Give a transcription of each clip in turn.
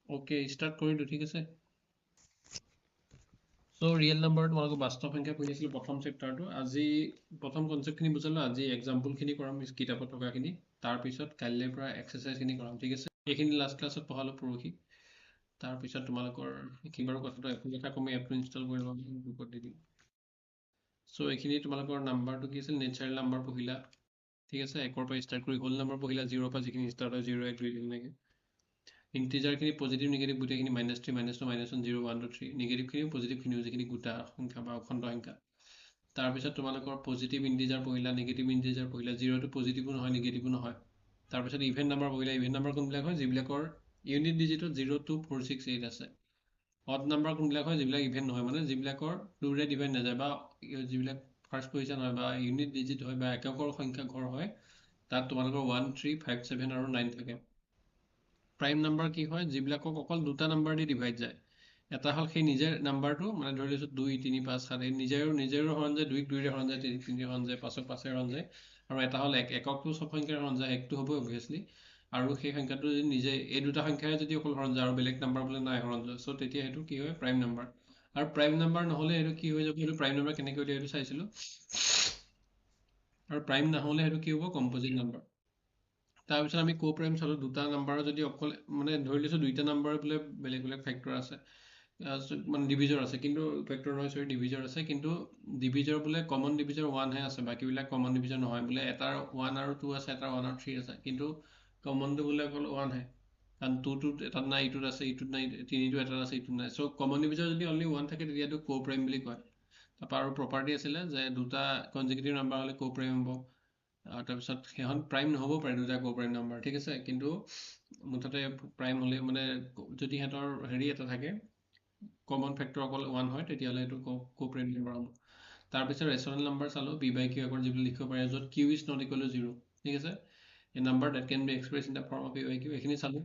Okay start কৰিলোঁ ঠিক আছে চ' ৰিয়েল নাম্বাৰ তোমালোকক বাস্তৱ সংখ্যা পঢ়িছিলোঁ প্ৰথম চেপ্টাৰটো আজি প্ৰথম কনচেপ্টখিনি বুজালোঁ আজি এক্সাম্পলখিনি কৰাম কিতাপত থকাখিনি তাৰপিছত কাইলৈৰ পৰা এক্সাৰচাইজখিনি কৰাম ঠিক আছে এইখিনি লাষ্ট ক্লাছত পঢ়ালোঁ পৰহি তাৰপিছত তোমালোকৰ এইখিনি বাৰু কথাটো এটা কমি এপটো ইনষ্টল কৰি ল'ম গ্ৰুপত দি দিম চ' এইখিনি তোমালোকৰ নাম্বাৰটো কি আছিল নেচাৰেল নাম্বাৰ পঢ়িলা ঠিক আছে একৰ পৰা ষ্টাৰ্ট কৰি হোল নাম্বাৰ পঢ়িলা 0 পৰা যিখিনি ষ্টাৰ্ট হয় 0 1 2 তেনেকৈ ইণ্টিজাৰখিনি পজিটিভ নিগেটিভ গোটেইখিনি -3 -2 -1 0 1 2 3 নিগেটিভখিনিও পজিটিভখিনিও যিখিনি গোটা সংখ্যা বা অখণ্ড সংখ্যা তাৰপিছত তোমালোকৰ পজিটিভ ইণ্টিজাৰ পঢ়িলা নিগেটিভ ইণ্টিজাৰ পঢ়িলা 0টো পজিটিভো নহয় নিগেটিভো নহয় তাৰপিছত ইভেন নাম্বাৰ পঢ়িলা ইভেন নাম্বাৰ কোনবিলাক হয় যিবিলাকৰ ইউনিট ডিজিটত 0 2 4 6 8 আছে অড নাম্বাৰ কোনবিলাক হয় যিবিলাক ইভেন নহয় মানে যিবিলাকৰ 2ৰে ডিভাইড নাযায় বা যিবিলাক ফাৰ্ষ্ট পজিশ্যন হয় বা ইউনিট ডিজিট হয় বা এককৰ সংখ্যা ঘৰ হয় তাত তোমালোকৰ 1 3 5 7 আৰু 9 থাকে প্ৰাইম নাম্বাৰ কি হয় যিবিলাকক অকল দুটা নাম্বাৰ দি ডিভাইড যায় এটা হ'ল সেই নিজে নাম্বাৰটো মানে ধৰি লৈছোঁ 2 3 5 7 এই নিজেৰো হৰণ যায় 2 2ৰে হৰণ যায় 3 3 হৰণ যায় 5 5 হৰণ যায় আৰু এটা হ'ল এককটো চব সংখ্যাৰ হৰণ যায় একটো হ'ব অবভিয়াছলি আৰু সেই সংখ্যাটো যদি নিজে এই দুটা সংখ্যাৰে যদি অকল হৰণ যায় আৰু বেলেগ নাম্বাৰ বোলে নাই হৰণ যায় চ' তেতিয়া সেইটো কি হয় প্ৰাইম নাম্বাৰ আৰু প্ৰাইম নাম্বাৰ নহ'লে সেইটো কি হৈ যাব সেইটো প্ৰাইম নাম্বাৰ কেনেকৈ উলিয়াই সেইটো চাইছিলোঁ আৰু প্ৰাইম নহ'লে সেইটো কি হ'ব কম্পজিট নাম্বাৰ তাৰপিছত আমি কো প্ৰাইম চালোঁ দুটা নাম্বাৰৰ যদি অকল মানে ধৰি লৈছোঁ দুইটা নাম্বাৰ বোলে বেলেগ বেলেগ ফেক্টৰ আছে মানে ডিভিজৰ আছে কিন্তু ফেক্টৰ নহয় চৰি ডিভিজৰ আছে কিন্তু ডিভিজৰ বোলে কমন ডিভিজৰ 1হে আছে বাকীবিলাক কমন ডিভিজৰ নহয় বোলে এটাৰ 1 আৰু 2 আছে এটাৰ 1 আৰু 3 আছে কিন্তু কমনটো বোলে অকল 1হে কাৰণ 2টোত এটাত নাই ইটোত আছে ইটোত নাই 3টো এটাত আছে ইটোত নাই চ' কমন ডিভিজৰ যদি অনলি 1 থাকে তেতিয়াতো কো প্ৰাইম বুলি কয় তাৰপৰা আৰু প্ৰপাৰ্টি আছিলে যে দুটা কনজিকিউটিভ নাম্বাৰ হ'লে কো প্ৰাইম হ'ব তাৰপিছত সেইখন প্ৰাইম নহ'ব পাৰে দুটা কো প্ৰাইম নাম্বাৰ ঠিক আছে কিন্তু মুঠতে প্ৰাইম হ'লে মানে যদি সিহঁতৰ হেৰি এটা থাকে কমন ফেক্টৰ অকল 1 হয় তেতিয়াহ'লে এইটো কো প্ৰাইম নাম্বাৰ হ'ব তাৰপিছত ৰেচনেল নাম্বাৰ চালোঁ পি বাই কিউ আগৰ যিবিলাক লিখিব পাৰে য'ত Q is not equal to 0 ঠিক আছে এই number that can be express in the form of P by Q এইখিনি চালোঁ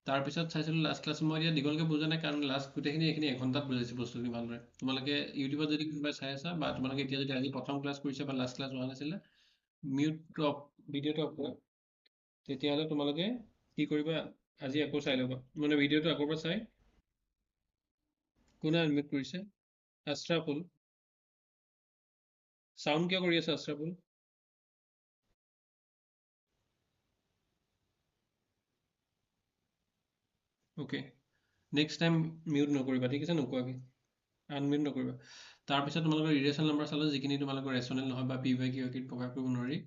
তাৰপিছত চাইছিলোঁ লাষ্ট ক্লাছ মই এতিয়া দীঘলকৈ বুজা নাই কাৰণ লাষ্ট গোটেইখিনি এইখিনি এঘণ্টাত বুজাইছোঁ বস্তুখিনি ভালদৰে তোমালোকে ইউটিউবত যদি কোনোবাই চাই আছা বা তোমালোকে এতিয়া যদি আজি প্ৰথম ক্লাছ কৰিছা বা লাষ্ট ক্লাছ হোৱা নাছিলে মিউট অফ ভিডিঅ'টো অফ কৰা তেতিয়াহ'লে তোমালোকে কি কৰিবা আজি আকৌ চাই ল'বা মানে ভিডিঅ'টো আগৰ পৰা চাই কোনে আনমিউট কৰিছে আশ্ৰাফুল চাউণ্ড কিয় কৰি আছে Ashraful okay next time mute নকৰিবা ঠিক আছে নোকোৱাকৈ আনমিউট নকৰিবা তাৰপিছত তোমালোকৰ ইৰেচনেল নাম্বাৰ চালোঁ যিখিনি তোমালোকৰ ৰেচনেল নহয় বা পি বাই কিউ প্ৰকাশ কৰিব নোৱাৰি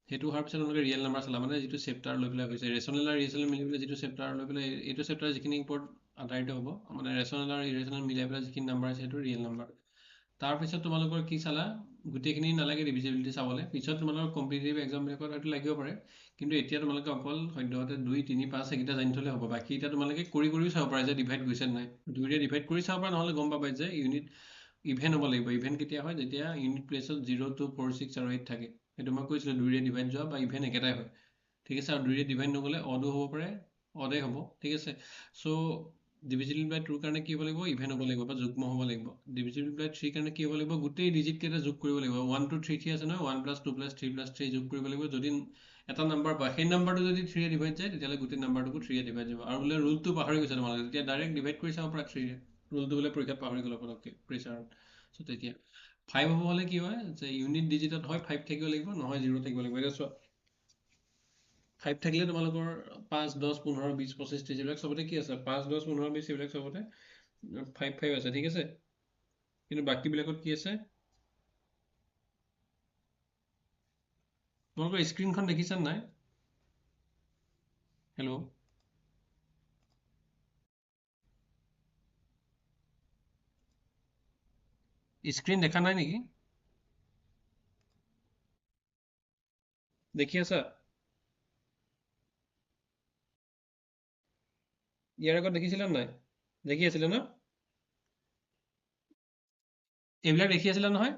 সেইটো হোৱাৰ পিছত তোমালোকে ৰিয়েল নাম্বাৰ চালা মানে যিটো চেপ্টাৰ লৈ পেলাই হৈছে ৰেচনেল আৰু ইৰেচনেল মিলি পেলাই যিটো চেপ্টাৰ লৈ পেলাই এইটো চেপ্টাৰ যিখিনি ওপৰত আধাৰিত হ'ব মানে ৰেচনেল আৰু ইৰেচনেল মিলাই পেলাই যিখিনি নাম্বাৰ আছে সেইটো ৰিয়েল নাম্বাৰ তাৰপিছত তোমালোকৰ কি চালা গোটেইখিনি নালাগে ডিভিজিবিলিটি চাবলৈ পিছত তোমালোকৰ কম্পিটিটিভ এক্সামবিলাকত হয়তো লাগিব পাৰে কিন্তু এতিয়া তোমালোকে অকল সদ্যহতে 2 3 5 এইকেইটা জানি থ'লে হ'ব বাকী এতিয়া তোমালোকে কৰিও চাব পাৰে যে ডিভাইড গৈছে নাই 2ৰে ডিভাইড কৰি চাব পাৰে নহ'লে গম পাবা যে ইউনিট ইভেন হ'ব লাগিব ইভেন কেতিয়া হয় যেতিয়া ইউনিট প্লেচত 0 2 4 6 আৰু 8 থাকে সেইটো মই কৈছিলোঁ 2ৰে ডিভাইড যোৱা বা ইভেন একেটাই হয় ঠিক আছে আৰু 2ৰে ডিভাইড নগ'লে অডো হ'ব পাৰে অডে হ'ব ঠিক আছে চ' ডিভিজিবল বাই 2ৰ কাৰণে কি হ'ব লাগিব ইভেন হ'ব লাগিব বা যুগ্ম হ'ব লাগিব ডিভিজিবল বাই 3 কাৰণে কি হ'ব লাগিব গোটেই ডিজিটকেইটা যোগ কৰিব লাগিব 1 2 3 3 আছে নহয় 1 + 2 + 3 + 3 যোগ কৰিব লাগিব যদি এটা নাম্বাৰ পায় সেই নাম্বাৰটো যদি 3ৰে ডিভাইড যায় তেতিয়াহ'লে গোটেই নাম্বাৰটোকো 3ৰে ডিভাইড যাব আৰু বোলে ৰুলটো পাহৰি গৈছে তোমালোকে তেতিয়া ডাইৰেক্ট ডিভাইড কৰি চাব পৰা 3ৰে ৰুলটো বোলে পৰীক্ষাত পাহৰি গ'ল পটককৈ প্ৰেছাৰত চ' তেতিয়া 5 হ'ব হ'লে কি হয় যে ইউনিট ডিজিটত হয় 5 থাকিব লাগিব নহয় 0 থাকিব লাগিব এতিয়া চোৱা 5 থাকিলে তোমালোকৰ 5 10 15 20 25 30 এইবিলাক চবতে কি আছে 5 10 15 20 এইবিলাক চবতে 5 5 আছে ঠিক আছে কিন্তু বাকীবিলাকত কি আছে তোমালোকৰ স্ক্ৰীনখন দেখিছা নাই হেল্ল' স্ক্ৰীন দেখা নাই নেকি দেখি আছা ইয়াৰ আগত দেখিছিলা নাই দেখি আছিলে ন এইবিলাক দেখি আছিলা নহয়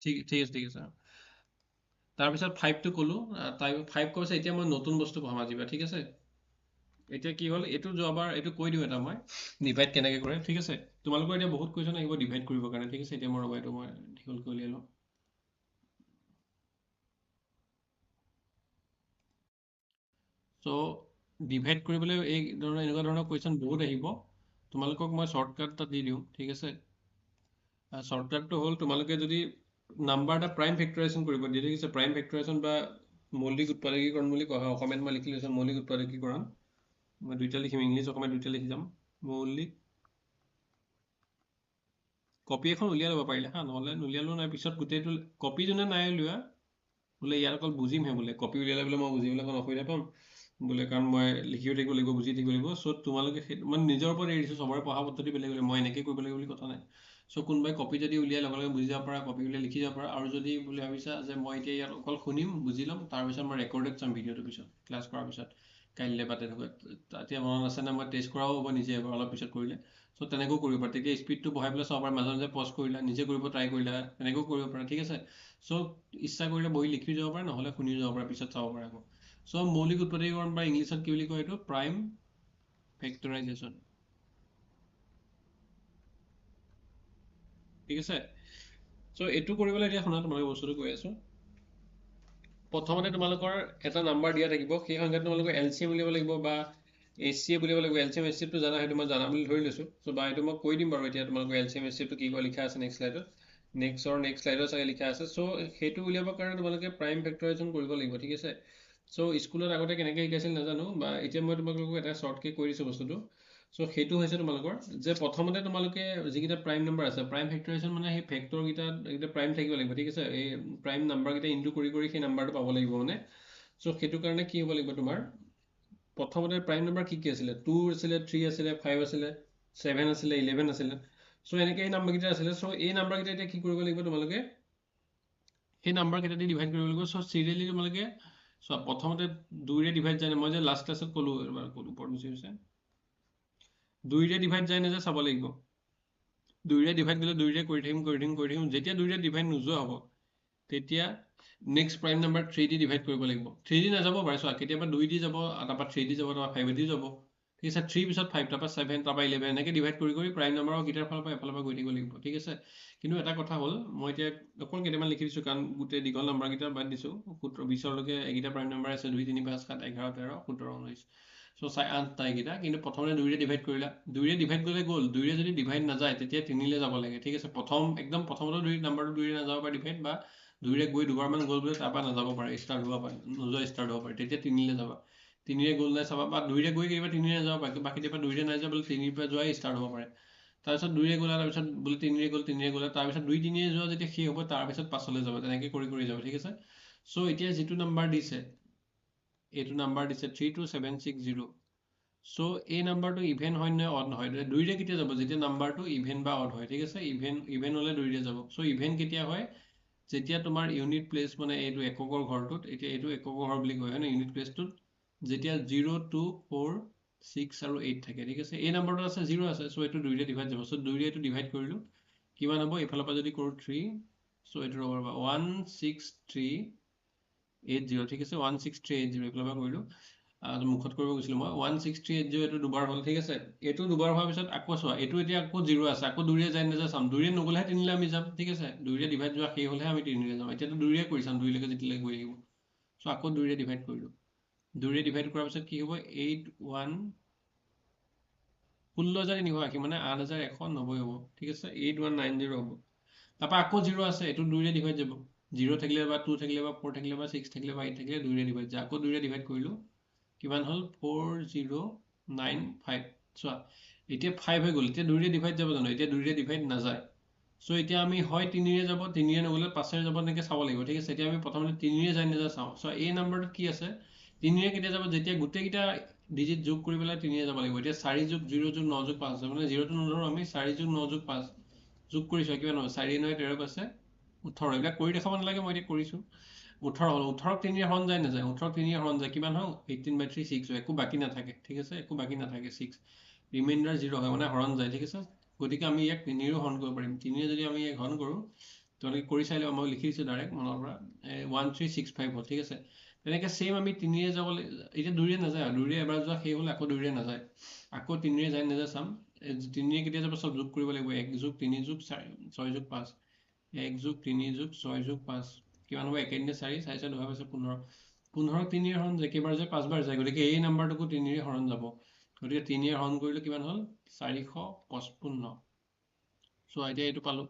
ঠিক ঠিক আছে ঠিক আছে তাৰপিছত 5টো ক'লোঁ তাই 5 কৈছে এতিয়া মই নতুন বস্তু পঢ়াম আজিবা ঠিক আছে এতিয়া কি হ'ল এইটো যোৱাবাৰ এইটো কৈ দিওঁ এটা মই ডিভাইড কেনেকৈ কৰে ঠিক আছে তোমালোকৰ এতিয়া বহুত কুৱেশ্যন আহিব ডিভাইড কৰিবৰ কাৰণে ঠিক আছে এতিয়া মই ৰ'বা এইটো মই দীঘলকৈ উলিয়াই লওঁ চ' ডিভাইড কৰিবলৈ এনেকুৱা ধৰণৰ কুৱেশ্যন বহুত আহিব। তোমালোকক মই শ্বৰ্টকাট এটা দি দিওঁ, ঠিক আছে? শ্বৰ্টকাটটো হ'ল তোমালোকে যদি নাম্বাৰ এটা প্ৰাইম ফেক্টৰাইজেশ্যন কৰিব দিয়ে, ঠিক আছে? প্ৰাইম ফেক্টৰাইজেশ্যন বা মৌলিক উৎপাদকীকৰণ বুলি কোৱা হয়। অসমীয়াত মই লিখি লৈছোঁ মৌলিক উৎপাদকীকৰণ। মই দুইটা লিখিম, ইংলিছ অসমীয়া দুইটা লিখি যাম। মৌলিক, কপি এখন উলিয়াই ল'ব পাৰিলে হা, নহ'লে নুলিয়ালেও নাই, পিছত গোটেইটো কপি যোনে নাই উলিওৱা বোলে ইয়াত অকল বুজিমহে, বোলে কপি উলিয়ালে বোলে মই বুজিবলৈ অকণ অসুবিধা পাম বোলে, কাৰণ মই লিখিও থাকিব লাগিব, বুজি থাকিব লাগিব। চ' তোমালোকে সেইটো মানে নিজৰ ওপৰত এৰি দিছোঁ, চবৰে পঢ়া পদ্ধতি বেলেগ বেলেগ, মই এনেকৈ কৰিব লাগিব বুলি কথা নাই। চ' কোনোবাই কপি যদি উলিয়াই লগে লগে বুজি যাব পাৰা, কপি উলিয়াই লিখি যাব পাৰা। আৰু যদি বুলি ভাবিছা যে মই এতিয়া ইয়াত অকল শুনিম, বুজি ল'ম, তাৰপিছত মই ৰেকৰ্ডেড চাম ভিডিঅ'টোৰ পিছত, ক্লাছ কৰাৰ পিছত কাইলৈ বা তেনেকুৱা, এতিয়া মনত আছে নে মই টেষ্ট কৰাও হ'ব নিজে এবাৰ অলপ পিছত কৰিলে। চ' তেনেকৈও কৰিব পাৰা, তেতিয়া স্পীডটো বঢ়াই পেলাই চাব পাৰা, মাজে মাজে পজ কৰিলা, নিজে কৰিব ট্ৰাই কৰিলা, তেনেকৈও কৰিব পাৰা, ঠিক আছে? চ' ইচ্ছা কৰিলে বহি লিখি যাব পাৰা, নহ'লে শুনিও যাব পাৰা, পিছত চাব পাৰা আকৌ। চ' মৌলিক উৎপাদকীকৰণ বা ইংলিছত কি বুলি কয় এইটো? প্ৰাইম ফেক্টৰাইজেশ্যন, ঠিক আছে? চ' এইটো কৰিবলৈ এতিয়া শুনা, তোমালোকে বস্তুটো কৈ আছোঁ। প্ৰথমতে তোমালোকৰ এটা নাম্বাৰ দিয়া থাকিব, সেই সংখ্যাটো তোমালোকৰ LCM উলিয়াব লাগিব বা HCF উলিয়াব লাগিব। LCM HCF টো জানা, সেইটো মই জানা বুলি ধৰি লৈছোঁ। চ' বা এইটো মই কৈ দিম বাৰু এতিয়া তোমালোকৰ LCM HCF টো কি কয় লিখা আছে নেক্সট শ্লাইডত, নেক্সট শ্লাইডত চাগে লিখা আছে। চ' সেইটো উলিয়াবৰ কাৰণে তোমালোকে প্ৰাইম ফেক্টৰাইজেশ্যন কৰিব লাগিব, ঠিক আছে? চ' স্কুলত আগতে কেনেকৈ শিকাইছিল নাজানো, বা এতিয়া মই তোমালোকক এটা শ্বৰ্টকৈ কৈ দিছোঁ বস্তুটো। চ' সেইটো হৈছে তোমালোকৰ যে প্ৰথমতে তোমালোকে যিকেইটা প্ৰাইম নাম্বাৰ আছে, প্ৰাইম ফেক্টৰাইজেশ্যন মানে সেই ফেক্টৰকেইটা প্ৰাইম থাকিব লাগিব, ঠিক আছে? এই প্ৰাইম নাম্বাৰকেইটা ইনটু কৰি কৰি সেই নাম্বাৰটো পাব লাগিব মানে। চ' সেইটো কাৰণে কি হ'ব লাগিব তোমাৰ, প্ৰথমতে প্ৰাইম নাম্বাৰ কি কি আছিলে? 2 আছিলে, 3 আছিলে, 5 আছিলে, 7 আছিলে, 11 আছিলে। চ' এনেকৈ এই নাম্বাৰকেইটা আছিলে। চ' এই নাম্বাৰকেইটা এতিয়া কি কৰিব লাগিব তোমালোকে, সেই নাম্বাৰকেইটা দি ডিভাইড কৰিব লাগিব। চ' চিৰিয়েলি তোমালোকে চোৱা, প্ৰথমতে 2ৰে ডিভাইড যায়, মই যে লাষ্ট ক্লাছত ক'লোঁ, এবাৰ ক'লোঁ, ওপৰত গুচি গৈছে, 2ৰে ডিভাইড যায় নে যে চাব লাগিব। 2ৰে ডিভাইড গ'লে 2ৰে কৰি থাকিম। যেতিয়া 2ৰে ডিভাইড নোযোৱা হ'ব, তেতিয়া নেক্সট প্ৰাইম নাম্বাৰ 3 দি ডিভাইড কৰিব লাগিব। 3 দি নাযাব পাৰে, চোৱা, কেতিয়াবা 2 দি যাব, তাৰপৰা 3 দি যাব, তাৰপৰা 5 দি যাব, ঠিক আছে? 3 পিছত 5, তাৰপৰা 7, তাৰপৰা 11, এনেকৈ ডিভাইড কৰি কৰি প্ৰাইম নাম্বাৰৰ গীটাৰ ফালৰ পৰা এফালৰ পৰা গৈ থাকিব লাগিব, ঠিক আছে? কিন্তু এটা কথা হ'ল, মই এতিয়া অকল কেইটামান লিখি দিছোঁ, কাৰণ গোটেই দীঘল নাম্বাৰকেইটা বাদ দিছোঁ। 20লৈকে এইকেইটা প্ৰাইম নাম্বাৰ আছে, 2, 3, 5, 7, 11, 13, 17, 19। চ' 8টা এইকেইটা, কিন্তু প্ৰথমতে 2ৰে ডিভাইড কৰিলা, 2ৰে ডিভাইড গ'লে গ'ল, 2ৰে যদি ডিভাইড নাযায় তেতিয়া 3লৈ যাব লাগে, ঠিক আছে? একদম প্ৰথমতে নাম্বাৰটো 2ৰে নাযাব পাৰে ডিভাইড, বা 2ৰে গৈ দুবাৰমান গ'ল বোলে, তাৰপৰা নাযাব পাৰে, ষ্টাৰ্ট হ'ব পাৰে, ষ্টাৰ্ট হ'ব পাৰে, তেতিয়া 3লৈ যাবা। 3ৰে গ'ল নাই চাবা, বা 2ৰে গৈ কেতিয়াবা 3ৰে নাযাব পাৰে, বা কেতিয়াবা 2ৰে নাই যোৱা বোলে 3ৰ পৰা যোৱাই ষ্টাৰ্ট হ'ব পাৰে। তাৰপিছত 2ৰে গ'লা, তাৰপিছত বোলে 3ৰে গ'লা, তাৰপিছত 2, 3ৰে যোৱা যেতিয়া শেষ হ'ব, তাৰপিছত 5লৈ যাব, তেনেকৈ কৰি কৰি যাব, ঠিক আছে? চ' এতিয়া যিটো নাম্বাৰ দিছে, এইটো নাম্বাৰ দিছে 32760। চ' এই নাম্বাৰটো ইভেন হয় নে অড নহয়? 2ৰে কেতিয়া যাব? যেতিয়া নাম্বাৰটো ইভেন বা অড হয়, ঠিক আছে? ইভেন হ'লে 2ৰে যাব। চ' ইভেন কেতিয়া হয়? যেতিয়া তোমাৰ ইউনিট প্লেচ, মানে এইটো এককৰ ঘৰটোত, এতিয়া এইটো একক ঘৰ বুলি কয়, হয় নে? ইউনিট প্লেচটোত যেতিয়া 0, 2, 4, 6 আৰু 8 থাকে, ঠিক আছে? এই নাম্বাৰটো আছে, 0 আছে, চ' এইটো 2ৰে ডিভাইড যাব। চ' 2ৰে এইটো ডিভাইড কৰিলোঁ, কিমান হ'ব? এইফালৰ পৰা যদি কৰোঁ 3, চ' এইটো ৰ'ব, 16380, ঠিক আছে? 16380 এইফালৰ পৰা কৰিলোঁ, মুখত কৰিব গৈছিলোঁ মই, 16380, এইটো দুবাৰ হ'ল, ঠিক আছে? এইটো দুবাৰ হোৱাৰ পিছত আকৌ চোৱা, এইটো এতিয়া আকৌ 0 আছে, আকৌ 2ৰে যায় নাযায় চাম, 2ৰে নগ'লেহে 3লৈ আমি যাম, ঠিক আছে? 2ৰে ডিভাইড যোৱা সেই হ'লেহে আমি 3লৈ যাম। এতিয়াতো 2ৰে কৰি চাম, 2লৈকে যেতিয়ালৈকে গৈ থাকিব। চ' আকৌ 2ৰে ডিভাইড কৰিলোঁ, 2ৰে ডিভাইড কৰাৰ পিছত কি হ'ব? 16,380, মানে 8,190 হ'ব, ঠিক আছে? 8190 হ'ব। তাৰপৰা আকৌ 0 আছে, এইটো 2ৰে ডিভাইড যাব। 0 থাকিলে বা 2 থাকিলে বা 4 থাকিলে বা 6 থাকিলে বা 8 থাকিলে 2ৰে ডিভাইড যায়। আকৌ 2ৰে ডিভাইড কৰিলোঁ, কিমান হ'ল? 4095। চোৱা, এতিয়া 5 হৈ গ'ল, এতিয়া 2ৰে ডিভাইড যাব জানো? এতিয়া 2ৰে ডিভাইড নাযায়। চ' এতিয়া আমি হয় 3ৰে যাব, 3ৰে নগ'লে 5ৰে যাব, এনেকৈ চাব লাগিব, ঠিক আছে? এতিয়া আমি প্ৰথমতে 3ৰে যায় নাযায় চাওঁ। চ' এই নাম্বাৰটো কি আছে? 3ৰে কেতিয়া যাব? যেতিয়া গোটেইকেইটা ডিজিট যোগ কৰি পেলাই 3ৰে যাব লাগিব। এতিয়া 4 যোগ 0 যোগ 9 যোগ 5 আছে, মানে 0টো নধৰোঁ আমি, 4 যোগ 9 যোগ 5 যোগ কৰিছোঁ, কিমান হ'ব? 4 9 13 আছে 18। এইবিলাক কৰি দেখাব নালাগে, মই এতিয়া কৰিছোঁ। 18 হ'ল, 18ক 3ৰে হৰণ যায় নাযায়? 18ক 3ৰে হৰণ যায়, কিমান হ'ল? 18/3, 6 হয়, একো বাকী নাথাকে, ঠিক আছে? একো বাকী নাথাকে, 6 ৰিমাইণ্ডাৰ 0 হয়, মানে হৰণ যায়, ঠিক আছে? গতিকে আমি ইয়াক 3ৰেও হৰণ কৰিব পাৰিম। 3ৰে যদি আমি ইয়াক হৰণ কৰোঁ, তোমালোকে কৰি চাই লওঁ, মই লিখি দিছোঁ ডাইৰেক্ট মনৰ পৰা, 1365 হ'ল, ঠিক আছে? তেনেকৈ ছেইম আমি 3ৰে যাব, এতিয়া 2ৰে নাযায়, 2ৰে এবাৰ যোৱা সেই হ'লে আকৌ 2ৰে নাযায়, আকৌ 3ৰে যায় নাযায় চাম। 3ৰে কেতিয়া যাব? চব যোগ কৰিব লাগিব, 1 যোগ 3 যোগ 6 যোগ 5, 1 যোগ 3 যোগ 6 যোগ 5, কিমান হ'ব? 1 4, 4 4 2 15, 15ক 3 হৰণ যায় কেইবাৰ যায় 5 বাৰ যায় গতিকে এই নাম্বাৰটোকো 3 হৰণ যাব গতিকে 3 হৰণ কৰিলে কিমান হ'ল 455 চ' এতিয়া এইটো পালো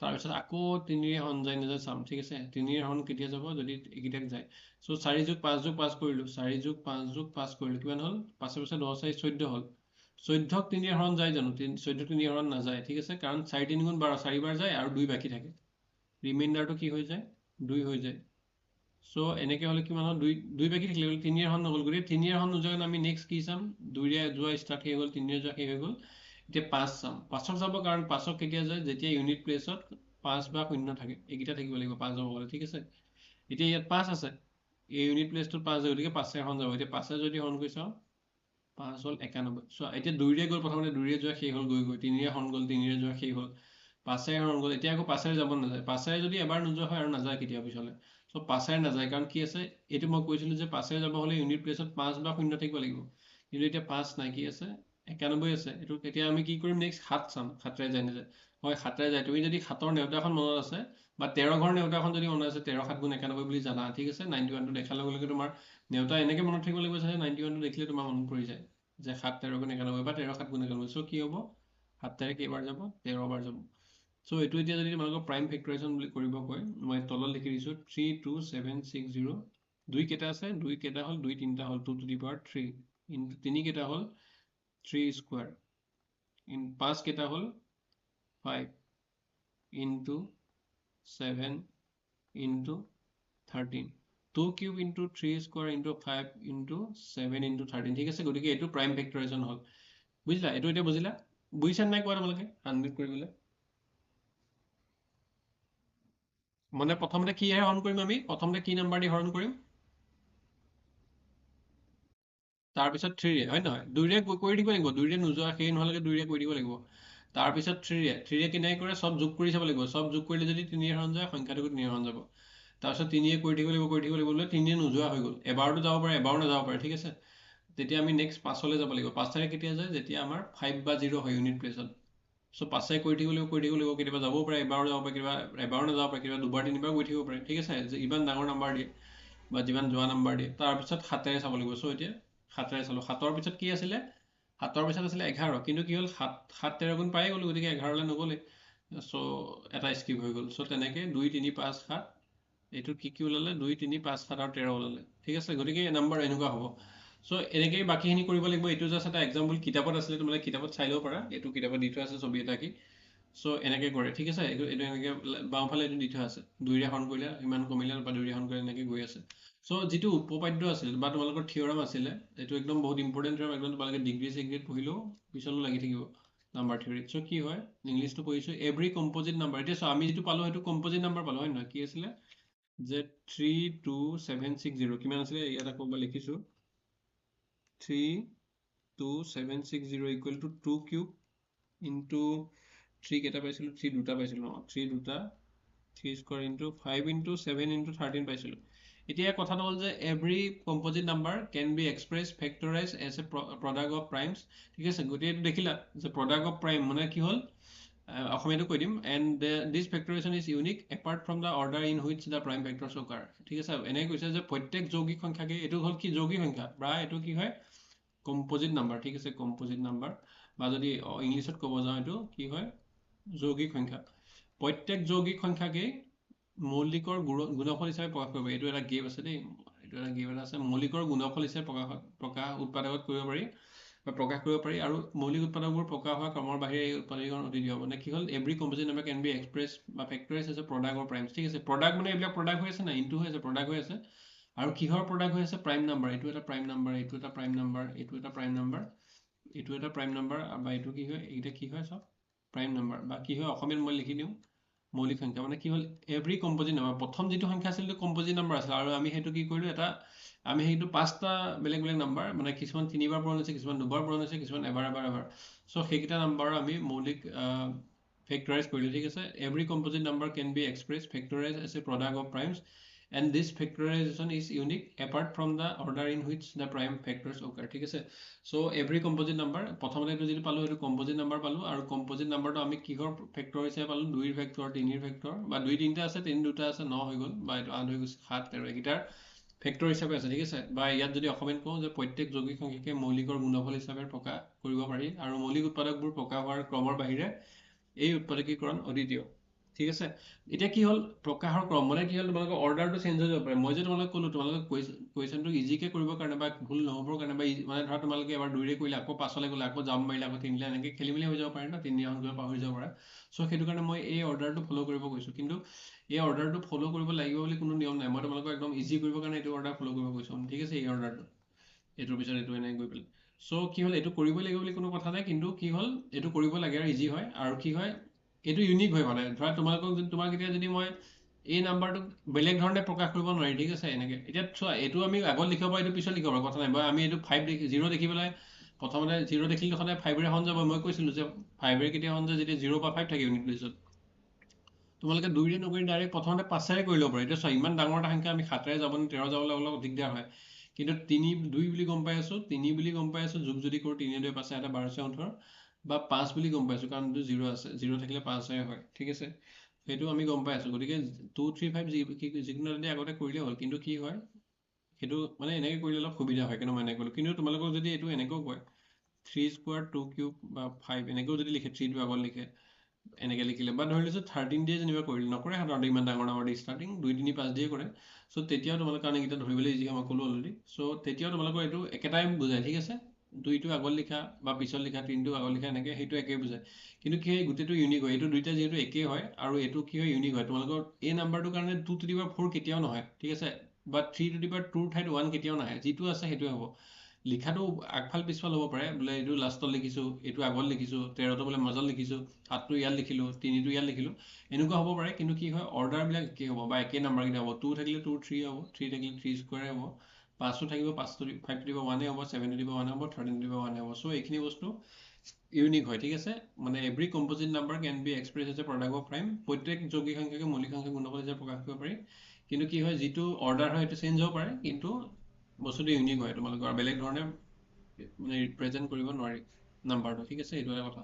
তাৰপিছত আকৌ 3 হৰণ যায় নাযায় চাম ঠিক আছে 3 হৰণ কেতিয়া যাব যদি এইকেইটাক যায় চ' 4 যোগ 5 যোগ 5 কৰিলো 4 যোগ 5 যোগ 5 কৰিলো কিমান হ'ল 5 5 10 4 14 হ'ল 14ক 3 হৰণ যায় জানো 14ক 3 হৰণ নাযায় ঠিক আছে কাৰণ 4 3 গুণ 12 4 বাৰ যায় আৰু 2 বাকী থাকে ৰিমাইণ্ডাৰটো কি হৈ যায় 2 হৈ যায় চ' এনেকৈ হ'লে কিমান হ'ল 2 বাকী থাকিলে হ'ল 3 হৰণ নগ'ল গতিকে 3 হৰণ নোযোৱাকৈ আমি নেক্সট কি চাম 2ৰে যোৱা ষ্টাৰ্ট হৈ গ'ল 3ৰে যোৱা শেষ হৈ গ'ল এতিয়া 5 চাম 5ক যাব কাৰণ 5ক কেতিয়া যায় যেতিয়া ইউনিট প্লেচত 5 বা 0 থাকে এইকেইটা থাকিব লাগিব 5 যাব গ'লে ঠিক আছে এতিয়া ইয়াত 5 আছে এই ইউনিট প্লেচটোত 5 যায় গতিকে 5 হৰণ যাব এতিয়া 5 যদি হৰণ কৰি চাওঁ 5 হ'ল 91 চ' এতিয়া 2ৰে গ'ল প্ৰথমতে 2ৰে যোৱা শেষ হ'ল গৈ গৈ 3ৰে হৰণ গ'ল 3ৰে যোৱা শেষ হ'ল 5 হৰণ গ'ল এতিয়া আকৌ 5 যাব নাযায় 5 যদি এবাৰ নোযোৱা হয় আৰু নাযায় কেতিয়া পিছলৈ চ' 5 নাযায় কাৰণ কি আছে এইটো মই কৈছিলোঁ যে 5 যাব হ'লে ইউনিট প্লেচত 5 বা 0 থাকিব লাগিব কিন্তু এতিয়া 5 নাই কি আছে 91 আছে এইটো এতিয়া আমি কি কৰিম নেক্সট 7 চাম 7ৰে যায় নাযায় হয় 7ৰে যায় তুমি যদি 7ৰ নেওতাখন মনত আছে বা 13 ঘৰ নেওতাখন যদি মনত আছে 13 7 গুণ 91 বুলি জানা ঠিক আছে 91টো দেখাৰ লগে লগে তোমাৰ নেওতা এনেকৈ মনত থাকিব লাগিব যে 91টো দেখিলে তোমাৰ মনত পৰি যায় যে 7 13 গুণ 91 বা 13 7 গুণ 91 চ' কি হ'ব 7 তাৰে কেইবাৰ যাব 13 বাৰ যাব চ' এইটো এতিয়া যদি তোমালোকৰ প্ৰাইম ফেক্টৰাইজেশ্যন বুলি কৰিব কয় মই তলত লিখি দিছোঁ 32760 2 কেইটা আছে 2 কেইটা হ'ল 2 তিনিটা হ'ল 2 to the power 3 ইনটু 3 কেইটা হ'ল 3 স্কোৱাৰ 5 কেইটা হ'ল 5 into 7 into 13 2 cube into 3 square into 5 into 7 into 13 ঠিক আছে গতিকে এইটো প্ৰাইম ফেক্টৰাইজেশ্যন হ'ল বুজিলা এইটো এতিয়া বুজিলা বুজিছা নাই কোৱা তোমালোকে 100 কৰিবলৈ মানে প্ৰথমতে কিহে হৰণ কৰিম আমি প্ৰথমতে কি নাম্বাৰ দি হৰণ কৰিম তাৰপিছত 3ৰে হয় নহয় 2ৰে কৰি দিব লাগিব 2ৰে নোযোৱা সেই নোহোৱালৈকে 2ৰে কৰি দিব লাগিব তাৰপিছত 3ৰে কেনেকৈ কৰে চব যোগ কৰি চাব লাগিব চব যোগ কৰিলে যদি 3 হৰণ যায় সংখ্যাটোকো 3 হৰণ যাব তাৰপিছত 3ৰে কৰি থাকিব লাগিব 3ৰে নোযোৱা হৈ গ'ল এবাৰতো যাব পাৰে এবাৰো নাযাব পাৰে ঠিক আছে তেতিয়া আমি নেক্সট 5লৈ যাব লাগিব 5ৰে কেতিয়া যায় যেতিয়া আমাৰ 5 বা 0 হয় ইউনিট প্লেচত চ' 5 কৰি থাকিব লাগিব কেতিয়াবা যাবও পাৰে এবাৰো যাব পাৰে কেতিয়াবা এবাৰো নাযাব পাৰে কেতিয়াবা দুবাৰ তিনিবাৰ গৈ থাকিব পাৰে ঠিক আছে যে ইমান ডাঙৰ নাম্বাৰ দিয়ে বা যিমান যোৱা নাম্বাৰ দিয়ে তাৰপিছত 7ৰে চাব লাগিব চ' এতিয়া 7ৰে চালোঁ 7ৰ পিছত কি আছিলে 7ৰ পিছত আছিলে 11 কিন্তু কি হ'ল 7 13 গুণ পায়ে গ'লো গতিকে 11লৈ নগ'লে চ' এটা স্কিপ হৈ গ'ল চ' তেনেকৈ 2 3 5 7 এইটো কি ওলালে 2 3 5 7 আৰু 13 ওলালে ঠিক আছে গতিকে নাম্বাৰ এনেকুৱা হ'ব চ' এনেকেই বাকীখিনি কৰিব লাগিব এইটো জাষ্ট এটা এক্সাম্পল কিতাপত আছিলে তোমালোকে কিতাপত চাই ল'ব পাৰা এইটো কিতাপত দি থোৱা আছে ছবি এটা কি চ' এনেকৈ কৰে ঠিক আছে এইটো এনেকৈ বাওঁফালে এইটো দি থোৱা আছে 2ৰে হৰণ কৰিলে ইমান কমিলে বা 2ৰে হৰণ কৰিলে এনেকৈ গৈ আছে চ' যিটো উপপাদ্য আছিল বা তোমালোকৰ থিয়ৰাম আছিলে এইটো একদম বহুত ইম্পৰ্টেণ্ট থিয়ৰাম একদম তোমালোকে ডিগ্ৰী চিগ্ৰীত পঢ়িলেও পিছলৈ লাগি থাকিব নাম্বাৰ থিয়ৰিত চ' কি হয় ইংলিছটো পঢ়িছোঁ এভৰি কম্পজিট নাম্বাৰ এতিয়া চ' আমি যিটো পালোঁ সেইটো কম্পজিট নাম্বাৰ পালোঁ হয় নহয় কি আছিলে যে 32760 কিমান আছিলে ইয়াত আকৌ মই লিখিছোঁ 32760 ইকুৱেল টু 2 কিউব ইনটু 3 কেইটা পাইছিলোঁ 3 দুটা পাইছিলোঁ 3 দুটা 3 স্কোৱাৰ ইনটু 5 ইনটু 7 ইনটু 13 পাইছিলোঁ এতিয়া কথাটো হ'ল যে every composite number can be express factorise as a product of primes ঠিক আছে গতিকে এইটো দেখিলা যে প্ৰডাক্ট অফ প্ৰাইম মানে কি হ'ল অসমীয়াটো কৈ দিম and this factorisation is unique apart from the order in which the prime factors occur ঠিক আছে এনেকৈ কৈছে যে প্ৰত্যেক যৌগিক সংখ্যাকে এইটো হ'ল কি যৌগিক সংখ্যা বা এইটো কি হয় কম্পজিট নাম্বাৰ ঠিক আছে কম্পজিট নাম্বাৰ বা যদি ইংলিছত ক'ব যাওঁ এইটো কি হয় যৌগিক সংখ্যা প্ৰত্যেক যৌগিক সংখ্যাকেই মৌলিকৰ গুণফল হিচাপে প্ৰকাশ কৰিব এইটো এটা গেপ আছে দেই এইটো এটা গেপ এটা আছে মৌলিকৰ গুণফল হিচাপে প্ৰকাশ উৎপাদকত কৰিব পাৰি বা প্ৰকাশ কৰিব পাৰি আৰু মৌলিক উৎপাদকবোৰ প্ৰকাশ হোৱা ক্ৰমৰ বাহিৰে এই উৎপাদকীকৰণ অতি দিয়া মানে কি হ'ল every composite number can be express বা factorize as a product of primes ঠিক আছে প্ৰডাক্ট মানে এইবিলাক প্ৰডাক্ট হৈ আছে নাই ইনটু হৈ আছে প্ৰডাক্ট হৈ আছে আৰু কিহৰ প্ৰডাক্ট হৈ আছে প্ৰাইম নাম্বাৰ এইটো এটা প্ৰাইম নাম্বাৰ এইটো এটা প্ৰাইম নাম্বাৰ এইটো এটা প্ৰাইম নাম্বাৰ এইটো এটা প্ৰাইম নাম্বাৰ বা এইটো কি হয় এইকেইটা কি হয় চব প্ৰাইম নাম্বাৰ বা কি হয় অসমীয়াত মই লিখি দিওঁ মৌলিক সংখ্যা মানে কি হ'ল এভৰি কম্পজিট নাম্বাৰ প্ৰথম যিটো সংখ্যা আছিল সেইটো কম্পজিট নাম্বাৰ আছিল আৰু আমি সেইটো কি কৰিলোঁ এটা আমি সেইটো 5টা বেলেগ বেলেগ নাম্বাৰ মানে কিছুমান 3বাৰ পূৰণ হৈছে কিছুমান 2বাৰ পূৰণ হৈছে কিছুমান এবাৰ চ' সেইকেইটা নাম্বাৰ আমি মৌলিক ফেক্টৰাইজ কৰিলোঁ ঠিক আছে every composite number can be express factorise as a product of primes and this factorization is unique apart from the order in which the prime factors occur ঠিক আছে so every composite number প্ৰথমতে এইটো যিটো পালোঁ সেইটো composite number পালোঁ আৰু composite numberটো আমি কিহৰ ফেক্টৰ হিচাপে পালোঁ 2ৰ ফেক্টৰ 3ৰ ফেক্টৰ বা 2 3টা আছে 3 দুটা আছে 9 হৈ গ'ল বা এইটো 8 হৈ গৈছে 7 13 এইকেইটাৰ ফেক্টৰ হিচাপে আছে, ঠিক আছে। বা ইয়াত যদি অসমীয়াত কওঁ যে প্ৰত্যেক যৌগিক সংখ্যাকে মৌলিকৰ গুণফল হিচাপে প্ৰকাশ কৰিব পাৰি আৰু মৌলিক উৎপাদকবোৰ প্ৰকাশ হোৱাৰ ক্ৰমৰ বাহিৰে এই উৎপাদকীকৰণ অদ্বিতীয়, ঠিক আছে। এতিয়া কি হ'ল প্ৰকাশৰ ক্ৰম মানে কি হ'ল তোমালোকৰ অৰ্ডাৰটো চেঞ্জ হৈ যাব পাৰে। মই যে তোমালোকক ক'লো তোমালোকে কুৱেশ্যনটো ইজিকে কৰিবৰ কাৰণে বা ভুল নহ'বৰ কাৰণে বা মানে ধৰা তোমালোকে এবাৰ 2ৰে কৰিলে আকৌ 5লৈ গ'লে আকৌ জাম্প মাৰিলে আকৌ 3লে এনেকৈ খেলি মেলি হৈ যাব পাৰে ন, 3 সংখ্যা পাহৰি যাব পাৰে। চ' সেইটো কাৰণে মই এই অৰ্ডাৰটো ফ'ল' কৰিব কৈছোঁ, কিন্তু এই অৰ্ডাৰটো ফ'ল' কৰিব লাগিব বুলি কোনো নিয়ম নাই। মই তোমালোকক একদম ইজি কৰিবৰ কাৰণে এইটো অৰ্ডাৰ ফ'ল' কৰিব কৈছোঁ, ঠিক আছে। এই অৰ্ডাৰটো এইটোৰ পিছত এইটো এনেকৈ গৈ পেলাই চ' কি হ'ল এইটো কৰিব লাগিব বুলি কোনো কথা নাই, কিন্তু কি হ'ল এইটো কৰিব লাগে আৰু ইজি হয় আৰু কি হয় এইটো ইউনিক হয়। মানে ধৰা তোমাক এতিয়া যদি মই এই নাম্বাৰটোক বেলেগ ধৰণে প্ৰকাশ কৰিব নোৱাৰি, ঠিক আছে। এনেকৈ এতিয়া চোৱা এইটো আমি আগত লিখিব পাৰোঁ, এইটো পিছত লিখিব পাৰোঁ, কথা নাই। বা আমি এইটো 0 দেখি পেলাই প্ৰথমতে 0 দেখিলে সদায় 5ৰে হৰণ যাব। মই কৈছিলোঁ যে 5ৰে কেতিয়া হৰণ যায় যেতিয়া 0 বা 5 থাকে ইউনিট প্লেচত। তোমালোকে 2ৰে নকৰি ডাইৰেক্ট প্ৰথমতে 5ৰে কৰি ল'ব পাৰি। এতিয়া চোৱা ইমান ডাঙৰ এটা সংখ্যা আমি 7ৰে যাব নে 13 যাবলৈ অলপ দিগদাৰ হয়, কিন্তু 2 বুলি গম পাই আছোঁ, 3 বুলি গম পাই আছোঁ, যোগ যদি কৰোঁ 3 2 5 এটা 12 18 বা 5 বুলি গম পাইছোঁ কাৰণ এইটো 0 আছে, 0 থাকিলে 5ৰে হয়, ঠিক আছে। সেইটো আমি গম পাই আছোঁ। গতিকে 2 3 5 যিকোনো যদি আগতে কৰিলে হ'ল, কিন্তু কি হয় সেইটো মানে এনেকৈ কৰিলে অলপ সুবিধা হয়, কিন্তু মই এনেকৈ কৰিলোঁ। কিন্তু তোমালোকক যদি এইটো এনেকৈও কয় 3 স্কোৱাৰ 2 কিউব বা 5 এনেকৈও যদি লিখে, 3টো আগত লিখে এনেকৈ লিখিলে, বা ধৰি লৈছোঁ 13 দিয়ে যেনিবা কৰিলে, নকৰে সাধাৰণতে ইমান ডাঙৰ ডাঙৰ দি ষ্টাৰ্টিং 2 3 5 দিয়ে কৰে। চ' তেতিয়াও তোমালোকে কাৰণ এইকেইটা ধৰিবলৈ ইজি মই ক'লোঁ অলৰেডি। চ' তেতিয়াও তোমালোকৰ এইটো একেটাই বুজায়, ঠিক আছে। 2টো আগত লিখা বা পিছত লিখা, 3টো আগত লিখা এনেকৈ সেইটো একেই বুজায়। কিন্তু কি হয় গোটেইটো ইউনিক হয়, এইটো দুইটা যিহেতু একেই হয় আৰু এইটো কি হয় ইউনিক হয়। তোমালোকৰ এই নাম্বাৰটোৰ কাৰণে 2 to the power 4 কেতিয়াও নহয়, ঠিক আছে। বা 3 to the power 2ৰ ঠাইত 1 কেতিয়াও নাহে, যিটো আছে সেইটোৱে হ'ব। লিখাটো আগফাল পিছফাল হ'ব পাৰে, বোলে এইটো লাষ্টত লিখিছোঁ, এইটো আগত লিখিছোঁ, 13টো বোলে মাজত লিখিছোঁ, 7টো ইয়াত লিখিলোঁ, 3টো ইয়াত লিখিলোঁ, এনেকুৱা হ'ব পাৰে। কিন্তু কি হয় অৰ্ডাৰবিলাক একেই হ'ব বা একেই নাম্বাৰকেইটা হ'ব। 2 থাকিলে 2 3 হ'ব, 3 থাকিলে 3 স্কোৱাৰে হ'ব, 5টো থাকিব 5 to the 5 to the power 1 হ'ব, 7 to the power 1 হ'ব, 13 to the power 1 হ'ব। চ' এইখিনি বস্তু ইউনিক হয়, ঠিক আছে। মানে every composite number can be express as a product of prime. প্ৰত্যেক যৌগিক সংখ্যাকে মৌলিক সংখ্যা গুণফল হিচাপে প্ৰকাশ কৰিব পাৰি, কিন্তু কি হয় যিটো অৰ্ডাৰ হয় সেইটো চেঞ্জ হ'ব পাৰে, কিন্তু বস্তুটো ইউনিক হয়। তোমালোকৰ বেলেগ ধৰণে মানে ৰিপ্ৰেজেণ্ট কৰিব নোৱাৰি নাম্বাৰটো, ঠিক আছে। এইটো এটা কথা।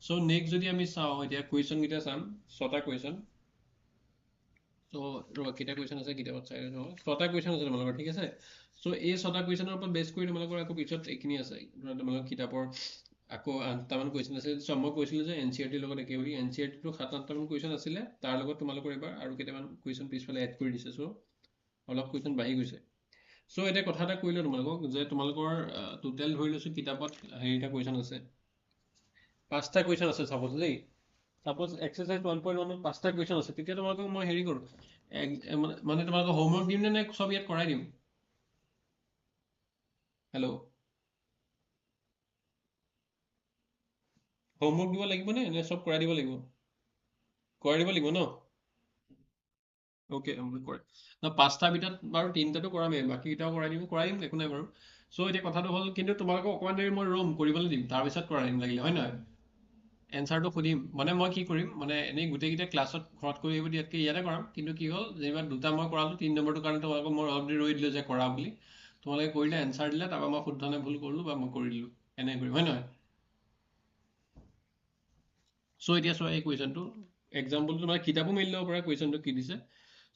চ' নেক্সট যদি আমি চাওঁ এতিয়া কুৱেশ্যনকেইটা চাম, 6টা কুৱেশ্যন। চ' কেইটা কুৱেশ্যন আছে কিতাপত চাই লওঁ, 6টা কুৱেশ্যন আছে তোমালোকৰ, ঠিক আছে। চ' এই 6টা কুৱেশ্যনৰ ওপৰত বেছ কৰি তোমালোকৰ আকৌ পিছত এইখিনি আছে, তোমালোকৰ কিতাপৰ আকৌ 8টামান কুৱেশ্যন আছে। চ' মই কৈছিলোঁ যে NCERT লগত একে বুলি, NCERTটো 7-8টামান কুৱেশ্যন আছিলে, তাৰ লগত তোমালোকৰ এবাৰ আৰু কেইটামান কুৱেশ্যন পিছফালে এড কৰি দিছে। চ' অলপ কুৱেশ্যন বাঢ়ি গৈছে। চ' এতিয়া কথা এটা কৰিলোঁ তোমালোকক যে তোমালোকৰ টোটেল ধৰি লৈছোঁ কিতাপত হেৰিটা কুৱেশ্যন আছে, 5টা কুৱেশ্যন আছে চাপ'জ দেই। চাপ'জ এক্সাৰচাইজ 1.1ত 5টা কুৱেশ্যন আছে। তেতিয়া তোমালোকক মই হেৰি কৰোঁ, মানে তোমালোকক হোমৱৰ্ক দিম নে চব ইয়াত কৰাই দিম? হেল্ল', হোমৱৰ্ক দিব লাগিব নে চব কৰাই দিব লাগিব? কৰাই দিব লাগিব ন? অ'কে, কৰে ন। 5টাৰ ভিতৰত বাৰু 3টাতো কৰামেই, বাকীকেইটাও কৰাই দিম, একো নাই বাৰু। চ' এতিয়া কথাটো হ'ল কিন্তু তোমালোকক অকণমান দেৰি মই ৰ'ম কৰিবলৈ দিম, তাৰপিছত কৰাই দিম লাগিলে, হয় নহয়? এনচাৰটো সুধিম, মানে মই কি কৰিম মানে এনেই গোটেইকেইটা ক্লাছত ঘৰত কৰি আহিব দিয়াতকৈ ইয়াতে কৰাম। কিন্তু কি হ'ল যেনিবা 2টা মই কৰালোঁ, 3 নম্বৰটোৰ কাৰণে তোমালোকক মই অলপ দেৰি ৰৈ দিলোঁ যে কৰা বুলি। তোমালোকে কৰিলে এনচাৰ দিলে, তাৰপৰা মই শুদ্ধ নে ভুল কৰিলোঁ বা মই কৰি দিলোঁ, এনেকৈ কৰিম, হয় নহয়? চ' এতিয়া চোৱা এই কুৱেশ্যনটো এক্সাম্পলটো মানে কিতাপো মেলি ল'ব পৰা কুৱেশ্যনটো কি দিছে।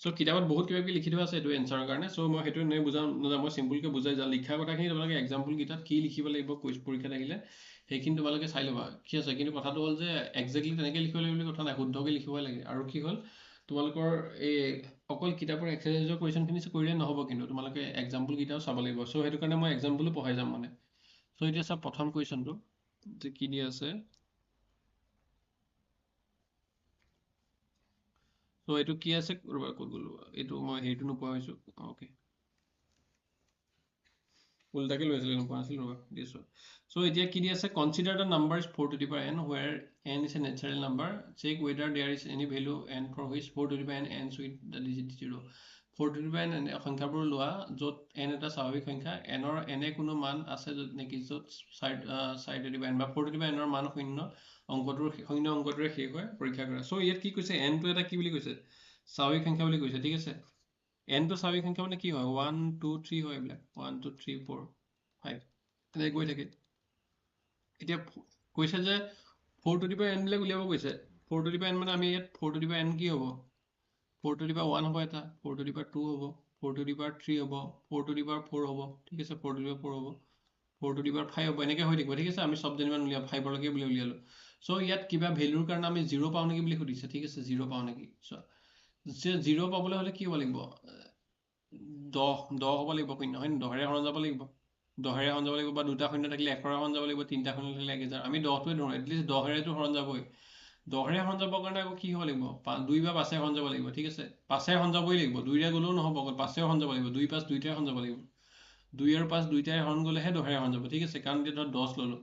চ' কিতাপত বহুত কিবা কিবি লিখি থোৱা আছে এইটো এনচাৰৰ কাৰণে। চ' মই সেইটো এনেই নাযাওঁ, মই চিম্পুলকৈ বুজাই যাওঁ। লিখা কথাখিনি তোমালোকে এক্সাম্পলকেইটাত কি লিখিব লাগিব পৰীক্ষাত আহিলে সেইখিনি তোমালোকে চাই ল'বা, ঠিক আছে। কিন্তু কথাটো হ'ল যে একজেক্টলি তেনেকৈ লিখিব লাগিব বুলি কথা নাই, শুদ্ধকৈ লিখিবই লাগে। আৰু কি হ'ল তোমালোকৰ এই অকল কিতাপৰ এক্সাৰচাইজৰ কুৱেশ্যনখিনি কৰিলে নহ'ব, কিন্তু তোমালোকে এক্সাম্পলকেইটাও চাব লাগিব। চ' সেইটো কাৰণে মই এক্সাম্পলো পঢ়াই যাম মানে। চ' এতিয়া চাওক প্ৰথম কুৱেশ্যনটো যে কি দি আছে। চ' এইটো কি আছে ৰ'বা ক'ত গ'লো, এইটো মই হেৰিটো নোপোৱা হৈছোঁ। অ'কে, উল্টাকে লৈ আছিলোঁ, নোপোৱা নাছিলোঁ, ৰ'বা দিছোঁ। চ' এতিয়া কি দি আছে, consider the numbers 4 to the power n where n is a natural number, check whether there is any value n for which 4 to the power n ends with the digit 0. 4 to the power n সংখ্যাবোৰ লোৱা য'ত n এটা স্বাভাৱিক সংখ্যা, nৰ এনে কোনো মান আছে য'ত নেকি য'ত side to the power n বা 4 to the power n ৰ মান শূন্য অংকটোৰে শেষ হয় পৰীক্ষা কৰা। চ' ইয়াত কি কৈছে, n টো এটা কি বুলি কৈছে, স্বাভাৱিক সংখ্যা বুলি কৈছে, ঠিক আছে। n টো স্বাভাৱিক সংখ্যা মানে কি হয়, 1 2 3 হয় এইবিলাক, 1 2 3 4 5 এনেকৈ গৈ থাকে। এতিয়া কৈছে যে 4 to the power n বিলাক উলিয়াব কৈছে। 4 to the power n মানে আমি ইয়াত 4 to the power n কি হ'ব, 4 to the power 1 হ'ব এটা, 4 to the power 2 হ'ব, 4 to the power 3 হ'ব 4 to the power 4 হ'ব ঠিক আছে 4 to the power 4 হ'ব 4 to the power 5 হ'ব এনেকৈ হৈ থাকিব ঠিক আছে আমি সব যেনিবা উলিয়াম 5 লৈকে বুলি উলিয়ালো সো ইয়াত কিবা ভ্যালুৰ কাৰণে আমি 0 পাও নেকি বুলি সুধিছে ঠিক আছে 0 পাও নেকি সো যে 0 পাবলৈ হলে কি হ'ব লাগিব 10 হ'ব লাগিব শূন্য হয় 10ৰে হৰণ যাব লাগিব 10ৰে হৰণ যাব লাগিব বা দুটা শূন্য থাকিলে 1ৰে হৰণ যাব লাগিব তিনটা শূন্য থাকিলে 1000 আমি 10টোৱে ধৰো এটলিষ্ট 10ৰেটো হৰণ যাবই 10ৰে হৰণ যাবৰ কাৰণে আকৌ কি হ'ব লাগিব 2 বা 5ৰে হৰণ যাব লাগিব ঠিক আছে 5ৰে হৰণ যাবই লাগিব 2ৰে গ'লেও নহ'ব অকল 5ৰে হৰণ যাব লাগিব 2 5 দুইটাৰে হৰণ যাব লাগিব 2 আৰু 5 দুইটাৰে হৰণ গ'লেহে 10ৰে হৰণ যাব ঠিক আছে কাৰণ এতিয়া ধৰ 10 ল'লো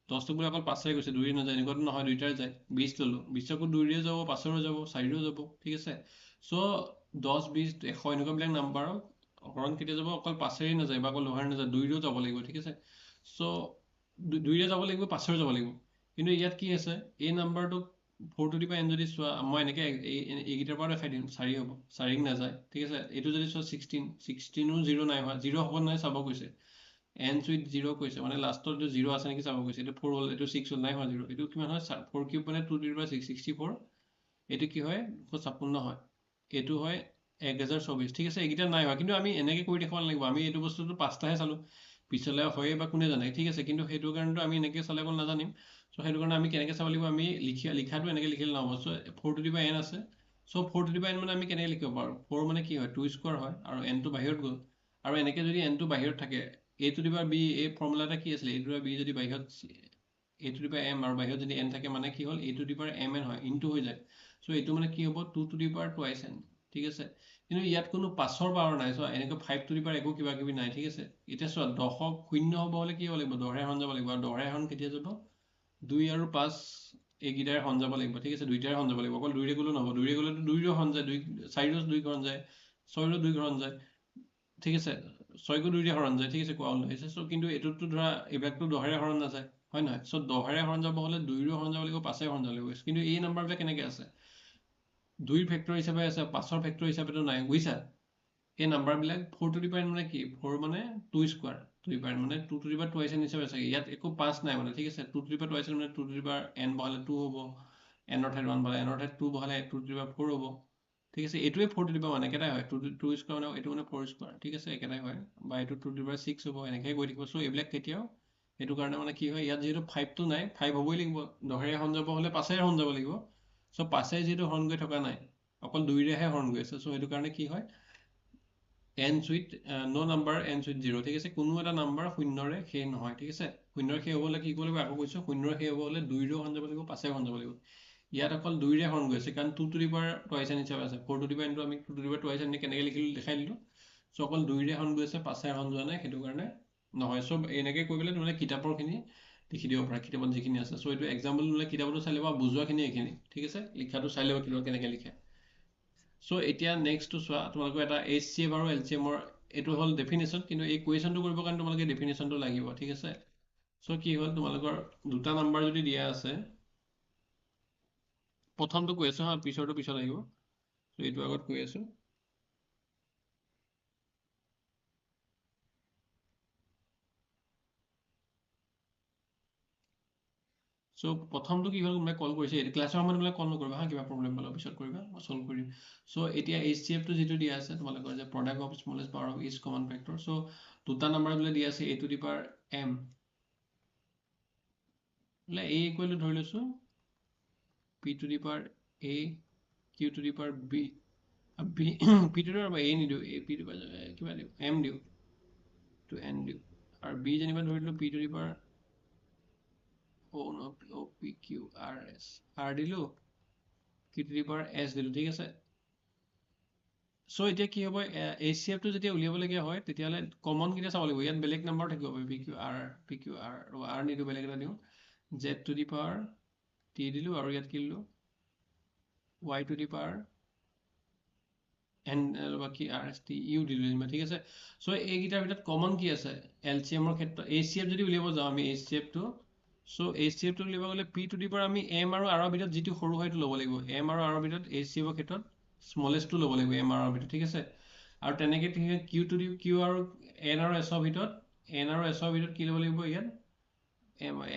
10টো বোলে অকল 5ৰে গৈছে 2ৰে নাযায় এনেকুৱাটো নহয় দুইটাৰে যায় 20 ল'লো 20কো 2ৰে যাব 5ৰো যাব 4ৰো যাব ঠিক আছে সো 10 20 100 এনেকুৱাবিলাক নাম্বাৰক হৰণ কেতিয়া যাব অকল 5ৰে নাযায় বা অকল 10ৰে নাযায় 2ৰেও যাব লাগিব ঠিক আছে সো 2ৰে যাব লাগিব 5ৰে যাব লাগিব কিন্তু ইয়াত কি আছে এই নাম্বাৰটোক 4 to the power n যদি চোৱা মই এনেকৈ এইকেইটাৰ পৰা দেখাই দিম 4 হ'ব 4 নাযায় ঠিক আছে এইটো যদি চোৱা 16ও 0 নাই হোৱা 0 হ'ব নাই চাব কৈছে n সুইট 0 কৈছে মানে লাষ্টত এইটো 0 আছে নেকি চাব কৈছে এইটো 4 হ'ল এইটো 6 হ'ল নাই হোৱা 0 এইটো কিমান হয় 4 কিউব মানে 2 to the power 6 64 এইটো কি হয় 256 হয় এইটো হয় 1024 ঠিক আছে এইকেইটা নাই হোৱা কিন্তু আমি এনেকৈ কৰি দেখাব নালাগিব আমি এইটো বস্তুটো পাঁচটাহে চালো পিছলে হয় বা কোনে জানে ঠিক আছে কিন্তু সেইটো কাৰণেতো আমি এনেকৈ চালে অকল নাজানিম সো সেইটো কাৰণে আমি কেনেকৈ চাব লাগিব আমি লিখাটো এনেকৈ লিখিলে নহ'ব so 4 to the power n আছে so 4 to the power n মানে আমি কেনেকৈ লিখিব পাৰোঁ 4 মানে কি হয় 2 স্কোৱাৰ হয় আৰু n টো বাহিৰত গ'ল আৰু এনেকৈ যদি n টো বাহিৰত থাকে a to the power b এই ফৰ্মুলা এটা কি আছিলে a to the power b যদি বাহিৰত a to the power m আৰু বাহিৰত যদি n থাকে মানে কি হ'ল a to the power mn হয় ইনটু হৈ যায় সো এইটো মানে কি হ'ব 2 to the power twice n ঠিক আছে কিন্তু ইয়াত কোনো 5ৰ পাৱাৰ নাই চোৱা এনেকৈ 5 to the power একো কিবা কিবি নাই ঠিক আছে এতিয়া চোৱা 10ক শূন্য হ'ব হ'লে কি হ'ব লাগিব 10ৰে হৰণ যাব লাগিব আৰু 10ৰে হৰণ কেতিয়া যাব 2 আৰু 5 এইকেইটাৰে হৰণ যাব লাগিব ঠিক আছে দুইটাৰে হৰণ যাব লাগিব অকল 2ৰে গ'লেও নহ'ব 2ৰে গ'লেতো 2ৰে হৰণ যায় 4ৰো 2 হৰণ যায় 6ৰো 2 হৰণ যায় ঠিক আছে 6কো 2ৰে হৰণ যায় ঠিক আছে কোৱা ওলাইছে সো কিন্তু এইটোতো ধৰা এইবিলাকতো 10ৰে হৰণ নাযায় হয় নহয় সো 10ৰে হৰণ যাব হ'লে 2ৰে হৰণ যাব লাগিব 5ৰে হৰণ যাব লাগিব কিন্তু এই নাম্বাৰবিলাক কেনেকৈ আছে 2ৰ ফেক্টৰ হিচাপে আছে 5ৰ ফেক্টৰ হিচাপেতো নাই বুজিছা এই নাম্বাৰবিলাক 4 to the power মানে কি 4 মানে 2 স্কোৱাৰ 2 to the power মানে 2 to the power twice n হিচাপে আছে ইয়াত একো 5 নাই মানে ঠিক আছে 2 to the power twice n মানে 2 to the power n বহালে 2 হ'ব n ৰ ঠাইত 1 বহালে n ৰ ঠাইত 2 বহালে 2 to the power 4 হ'ব ঠিক আছে এইটোৱে 4 to the power একেটাই হয় 2 স্কোৱাৰ মানে এইটো মানে 4 স্কোৱাৰ ঠিক আছে একেটাই হয় বা এইটো 2 to the power 6 হ'ব এনেকৈ গৈ থাকিব সো এইবিলাক কেতিয়াও সেইটো কাৰণে মানে কি হয় ইয়াত যিহেতু 5টো নাই 5 হ'বই লাগিব 10ৰে হৰণ যাব হ'লে 5ৰে হৰণ যাব লাগিব সো 5ৰে যিহেতু হৰণ গৈ থকা নাই অকল 2ৰেহে হৰণ গৈ আছে সো সেইটো কাৰণে কি হয় n সুইট নো নাম্বাৰ n সুইট 0 ঠিক আছে কোনো এটা নাম্বাৰ শূন্যৰে শেষ নহয় ঠিক আছে শূন্যৰে শেষ হ'ব হ'লে কি কৰিব লাগিব আকৌ কৈছোঁ শূন্যৰে শেষ হ'ব হ'লে 2ৰেও হৰণ যাব লাগিব 5ৰে হৰণ যাব লাগিব ইয়াত অকল 2ৰে হৰণ গৈ আছে কাৰণ 2 to the power twice n হিচাপে আছে 4 to the power n টো আমি 2 to the power twice n কেনেকৈ লিখিলোঁ দেখাই দিলোঁ সো অকল 2ৰে হৰণ গৈ আছে 5ৰে হৰণ যোৱা নাই সেইটো কাৰণে নহয় সো এনেকৈ কৰি পেলাই তোমালোকে কিতাপৰখিনি লিখি দিব পাৰা কিতাপত যিখিনি আছে সো এইটো এক্সাম্পল ল'লে কিতাপতো চাই ল'বা বুজোৱাখিনি এইখিনি ঠিক আছে লিখাটো চাই ল'বা কিতাপত কেনেকৈ লিখে সো এতিয়া নেক্সটটো চোৱা তোমালোকৰ এটা HCF আৰু LCMৰ এইটো হ'ল ডেফিনেশ্যন কিন্তু এই কুৱেশ্যনটো কৰিবৰ কাৰণে তোমালোকে ডেফিনেশ্যনটো লাগিব ঠিক আছে সো কি হ'ল তোমালোকৰ দুটা নাম্বাৰ যদি দিয়া আছে প্ৰথমটো কৈ আছো হা পিছৰটো পিছত আহিব সো এইটো আগত কৈ আছো সো প্ৰথমটো কি হ'ল কোনোবাই কল কৰিছে এই ক্লাছৰ সময়ত বোলে কল নকৰিবা হা কিবা প্ৰব্লেম পালে পিছত কৰিবা মই সলভ কৰিম সো এতিয়া HCFটো যিটো দিয়া আছে তোমালোকৰ যে product of smallest power of each common factor so দুটা নাম্বাৰ বোলে দিয়া আছে a to the power m বোলে a ইকুৱেল টু ধৰি লৈছো p to the power a q to the power b b p to the power a নিদিওঁ a p to the power কিবা দিওঁ m দিওঁ to n দিওঁ আৰু b যেনিবা ধৰি ললো p to the power o no o p q r s r দিলো q to the power s দিলো ঠিক আছে সো এতিয়া কি হ'ব HCFটো যেতিয়া উলিয়াবলগীয়া হয় তেতিয়াহ'লে কমন কেইটা চাব লাগিব ইয়াত বেলেগ নাম্বাৰ থাকিব PQR আৰু R নিদিওঁ বেলেগ এটা দিওঁ Z to the power T দিলোঁ আৰু ইয়াত কি দিলোঁ Y to the power N বাকী RST U দিলোঁ যেনিবা ঠিক আছে সো এইকেইটাৰ ভিতৰত কমন কি আছে LCMৰ ক্ষেত্ৰত HCF যদি উলিয়াব যাওঁ আমি HCFটো সো HCFটো উলিয়াব গ'লে P to the power আমি M আৰু R ৰ ভিতৰত যিটো সৰু হয় সেইটো ল'ব লাগিব M আৰু R ৰ ভিতৰত HCFৰ ক্ষেত্ৰত স্মলেষ্টটো ল'ব লাগিব M আৰু R ৰ ভিতৰত ঠিক আছে আৰু তেনেকৈ Q to the Q আৰু N আৰু S ৰ ভিতৰত N আৰু S ৰ ভিতৰত কি ল'ব লাগিব ইয়াত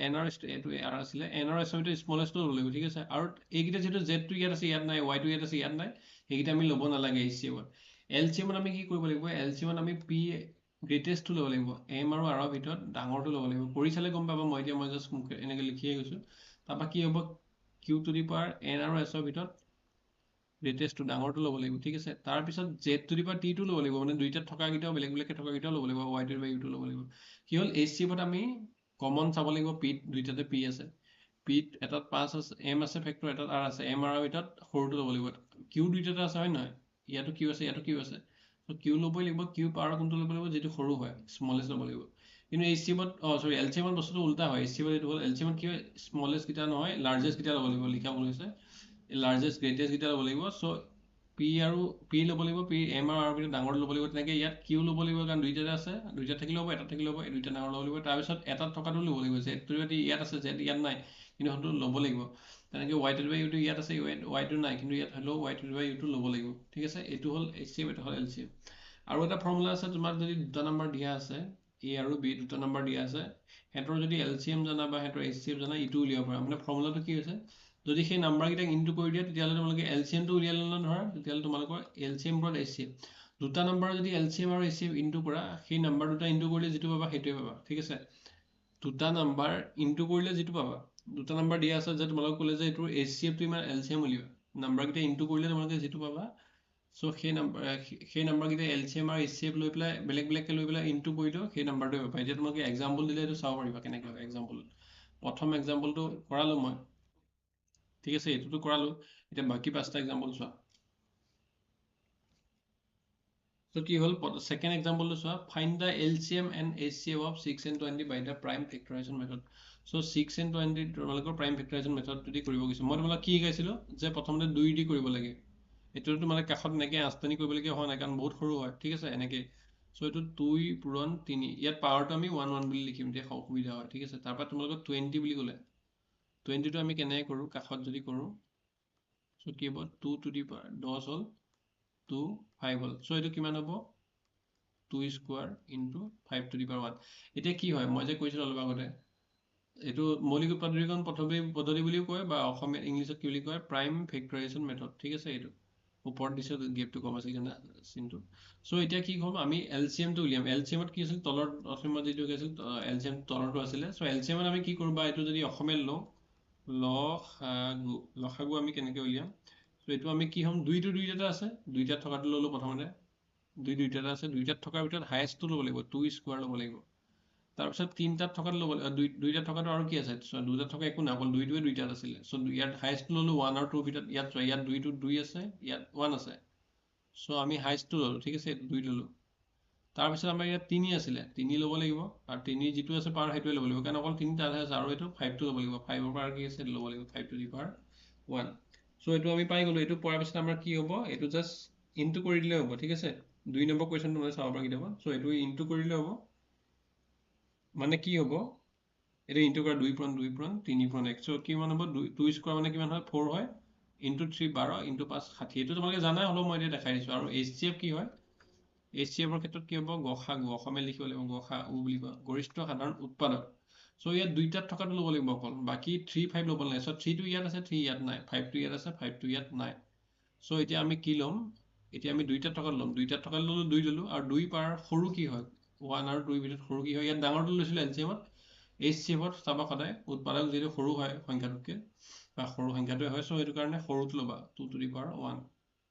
N আৰু এইটো R আছিলে N আৰু S ৰ ভিতৰত স্মলেষ্টটো ল'ব লাগিব ঠিক আছে আৰু এইকেইটা যিহেতু Z টো ইয়াত আছে ইয়াত নাই Y টো ইয়াত আছে ইয়াত নাই সেইকেইটা আমি ল'ব নালাগে HCFত এলচিএমত আমি কি কৰিব লাগিব এলচিএমত আমি পি গ্ৰেটেষ্টটো ল'ব লাগিব এম আৰু আৰৰ ভিতৰত ডাঙৰটো ল'ব লাগিব কৰি চালে গম পাব মই জাষ্ট এনেকৈ লিখিয়ে গৈছোঁ তাৰপৰা কি হ'ব Q to the power N আৰু এছৰ ভিতৰত গ্ৰেটেষ্টটো ডাঙৰটো ল'ব লাগিব ঠিক আছে তাৰপিছত জেড টু দি পাৱাৰ টিটো ল'ব লাগিব মানে দুইটাত থকাকেইটাও বেলেগ বেলেগকৈ থকাকেইটাও ল'ব লাগিব ৱাই টু দি পাৱাৰ ইউটো ল'ব লাগিব কি হ'ল এইচচিএফত আমি কমন চাব লাগিব পিত দুইটাতে পি আছে পিত এটাত 5 আছে এম আছে ফেক্টৰ এটাত আৰ আছে এম আৰৰ ভিতৰত সৰুটো ল'ব লাগিব কিউ দুইটাতে আছে হয় নহয় ইয়াতো কিউ আছে ইয়াতো কিউ আছে তো কিউ ল'বই লাগিব কিউ পাৱাৰ কোনটো ল'ব লাগিব যিটো সৰু হয় স্মলেষ্ট ল'ব লাগিব কিন্তু এইচচিএমত চৰি এলচিএমত বস্তুটো উল্টা হয় এইচচিএমত এইটো হ'ল এলচিএমত কি হয় স্মলেষ্ট কেইটা নহয় লাৰ্জেষ্ট কেইটা ল'ব লাগিব লিখা ভুল হৈছে লাৰ্জেষ্ট গ্ৰেটেষ্ট কেইটা ল'ব লাগিব চ' পি আৰু পি ল'ব লাগিব পি এম আৰু আৰ ভিতৰত ডাঙৰ ল'ব লাগিব তেনেকৈ ইয়াত কিউ ল'ব লাগিব কাৰণ দুইটাতে আছে দুইটাত থাকিলে হ'ব এটাত থাকিলে হ'ব এই দুইটা ডাঙৰ ল'ব লাগিব তাৰপিছত এটাত থকাটো ল'ব লাগিব জেডটো যদি ইয়াত আছে জেড ইয়াত নাই কিন্তু সেইটো ল'ব লাগিব তেনেকৈ ৱাই টু বাই ইউটো ইয়াত আছে ৱাইটো নাই কিন্তু ইয়াত হ'লেও ৱাই টু বাই ইউটো ল'ব লাগিব ঠিক আছে এইটো হ'ল এইচচিএম এইটো হ'ল এলচিএম আৰু এটা ফৰ্মুলা আছে তোমাক যদি দুটা নাম্বাৰ দিয়া আছে এ আৰু বি দুটা নাম্বাৰ দিয়া আছে সিহঁতৰ যদি এলচিএম জানা বা সিহঁতৰ এইচচিএম জানা ইটো উলিয়াব পাৰা মানে ফৰ্মুলাটো কি হৈছে যদি সেই নাম্বাৰকেইটাক ইনটু কৰি দিয়া তেতিয়াহ'লে তোমালোকে এলচিএমটো উলিয়াই ল'লা ধৰা তেতিয়াহ'লে তোমালোকৰ এলচিএম ওপৰত এইচচিএম দুটা নাম্বাৰ যদি এলচিএম আৰু এইচচিএম ইনটু কৰা সেই নাম্বাৰ দুটা ইনটু কৰিলে যিটো পাবা সেইটোৱে পাবা ঠিক আছে দুটা নাম্বাৰ ইনটু কৰিলে যিটো পাবা দুটা নাম্বাৰ দিয়া আছে যে তোমালোকে ক'লে যে এইটো এইচচিএফটো ইমান এলচিএম উলিয়াবা নাম্বাৰকেইটা ইনটু কৰিলে তোমালোকে যিটো পাবা চ' সেই নাম্বাৰকেইটা এলচিএম আৰু এইচচিএফ লৈ পেলাই বেলেগ বেলেগকৈ লৈ পেলাই ইনটু কৰি দিওঁ সেই নাম্বাৰটোৱে পাবা এতিয়া তোমালোকে এক্সাম্পল দিলে এইটো চাব পাৰিবা কেনেকৈ হয় এক্সাম্পল প্ৰথম এক্সাম্পলটো কৰালোঁ মই ঠিক আছে এইটোতো কৰালোঁ এতিয়া বাকী 5টা এক্সাম্পল চোৱা So কি হ'ল second example চোৱা find the LCM and HCF of 6 and 20 by the prime factorization method so 6 and 20 তোমালোকৰ prime factorization method দি কৰিব গৈছে মই তোমালোকক কি শিকাইছিলোঁ যে প্ৰথমতে 2 দি কৰিব লাগে এইটো তোমালোকে কাষত এনেকৈ আস্তানি কৰিবলগীয়া হোৱা নাই কাৰণ বহুত সৰু হয় ঠিক আছে এনেকৈ চ' এইটো 2 পূৰণ 3 ইয়াত পাৱাৰটো আমি 1 1 বুলি লিখিম তেতিয়া সুবিধা হয় ঠিক আছে তাৰপৰা তোমালোকৰ 20 বুলি ক'লে 20টো আমি কেনেকৈ কৰোঁ কাষত যদি কৰোঁ চ' কি হ'ব 2 to the power 10 হ'ল 2 5 হ'ল চ' এইটো কিমান হ'ব 2 square into 5 to the power 1 এতিয়া কি হয় মই যে কৈছিলোঁ অলপ আগতে এইটো মৌলিক উৎপাদকীকৰণ পদ্ধতি বুলিও কয় বা অসমীয়া ইংলিছত কি বুলি কয় প্ৰাইম ফেক্টৰাইজেশ্যন মেথড ঠিক আছে এইটো ওপৰত দিছে গেপটো কম আছে কাৰণে চিনটো চ' এতিয়া কি ক'ম আমি এলচিএমটো উলিয়াম এলচিএমত কি আছিল তলৰ অসমীয়াত যিটো আছিল এলচিএম তলৰটো আছিলে চ' এলচিএমত আমি কি কৰোঁ বা এইটো যদি অসমীয়াত লওঁ লসাগু আমি কেনেকৈ উলিয়াম চ' এইটো আমি কি হ'ম দুইটাতে আছে দুইটাত থকাটো ল'লোঁ প্ৰথমতে দুইটাতে আছে দুইটাত থকাৰ ভিতৰত হায়েষ্টটো ল'ব লাগিব 2 স্কোৱাৰ ল'ব লাগিব তাৰপিছত 3টাত থকাটো ল'ব দুইটাত থকাটো আৰু কি আছে দুটাত থকা একো নাই অকল দুইটাত আছিলে চ' ইয়াত হায়েষ্টটো ল'লোঁ 1 আৰু 2 ভিতৰত ইয়াত চোৱা ইয়াত 2 আছে ইয়াত 1 আছে চ' আমি হায়েষ্টটো ল'লোঁ ঠিক আছে 2 ল'লোঁ তাৰপিছত আমাৰ ইয়াত 3 আছিলে 3 ল'ব লাগিব আৰু 3 যিটো আছে পাৱাৰ সেইটোৱে ল'ব লাগিব কাৰণ অকল 3টাহে আছে আৰু এইটো 5টো ল'ব লাগিব 5ৰ পৰা কি আছে ল'ব লাগিব 5 to the power 1 চ' এইটো আমি পাই গ'লোঁ এইটো পোৱাৰ পিছত আমাৰ কি হ'ব এইটো জাষ্ট ইনটু কৰি দিলে হ'ব ঠিক আছে 2 নম্বৰ কুৱেশ্যনটো মানে চাব পৰা কেতিয়াবা চ' এইটো ইনটু কৰিলে হ'ব মানে কি হ'ব এইটো ইনটু কৰা 2 পূৰণ 3 পূৰণ 1 চ' কিমান হ'ব 2 স্কোৱাৰ মানে কিমান হয় 4 হয় ইনটু 3 12 ইনটু 5 60 এইটো তোমালোকে জানাই হ'লেও মই এতিয়া দেখাই দিছোঁ আৰু এইচচিএফ কি হয় এইচচিএফৰ ক্ষেত্ৰত কি হ'ব গসাগু অসমীয়া লিখিব লাগিব গসাগু বুলি কয় গৰিষ্ঠ সাধাৰণ উৎপাদক চ' ইয়াত দুইটাত থকাটো ল'ব লাগিব অকল বাকী 3 5 ল'ব নালাগে চ' 3টো ইয়াত আছে 3 ইয়াত নাই 5টো ইয়াত আছে 5টো ইয়াত নাই চ' এতিয়া আমি কি ল'ম এতিয়া আমি দুইটাত থকাত ল'ম দুইটাত থকাত ল'লোঁ 2 ল'লোঁ আৰু 2 পাৱাৰ সৰু কি হয় 1 আৰু 2 ভিতৰত সৰু কি হয় ইয়াত ডাঙৰটো লৈছিলোঁ এলচিএমত এইচচিএফত চাবা সদায় উৎপাদক যিটো সৰু হয় সংখ্যাটোতকৈ বা সৰু সংখ্যাটোৱে হয় চ' সেইটো কাৰণে সৰুটো ল'বা 2 to the power 1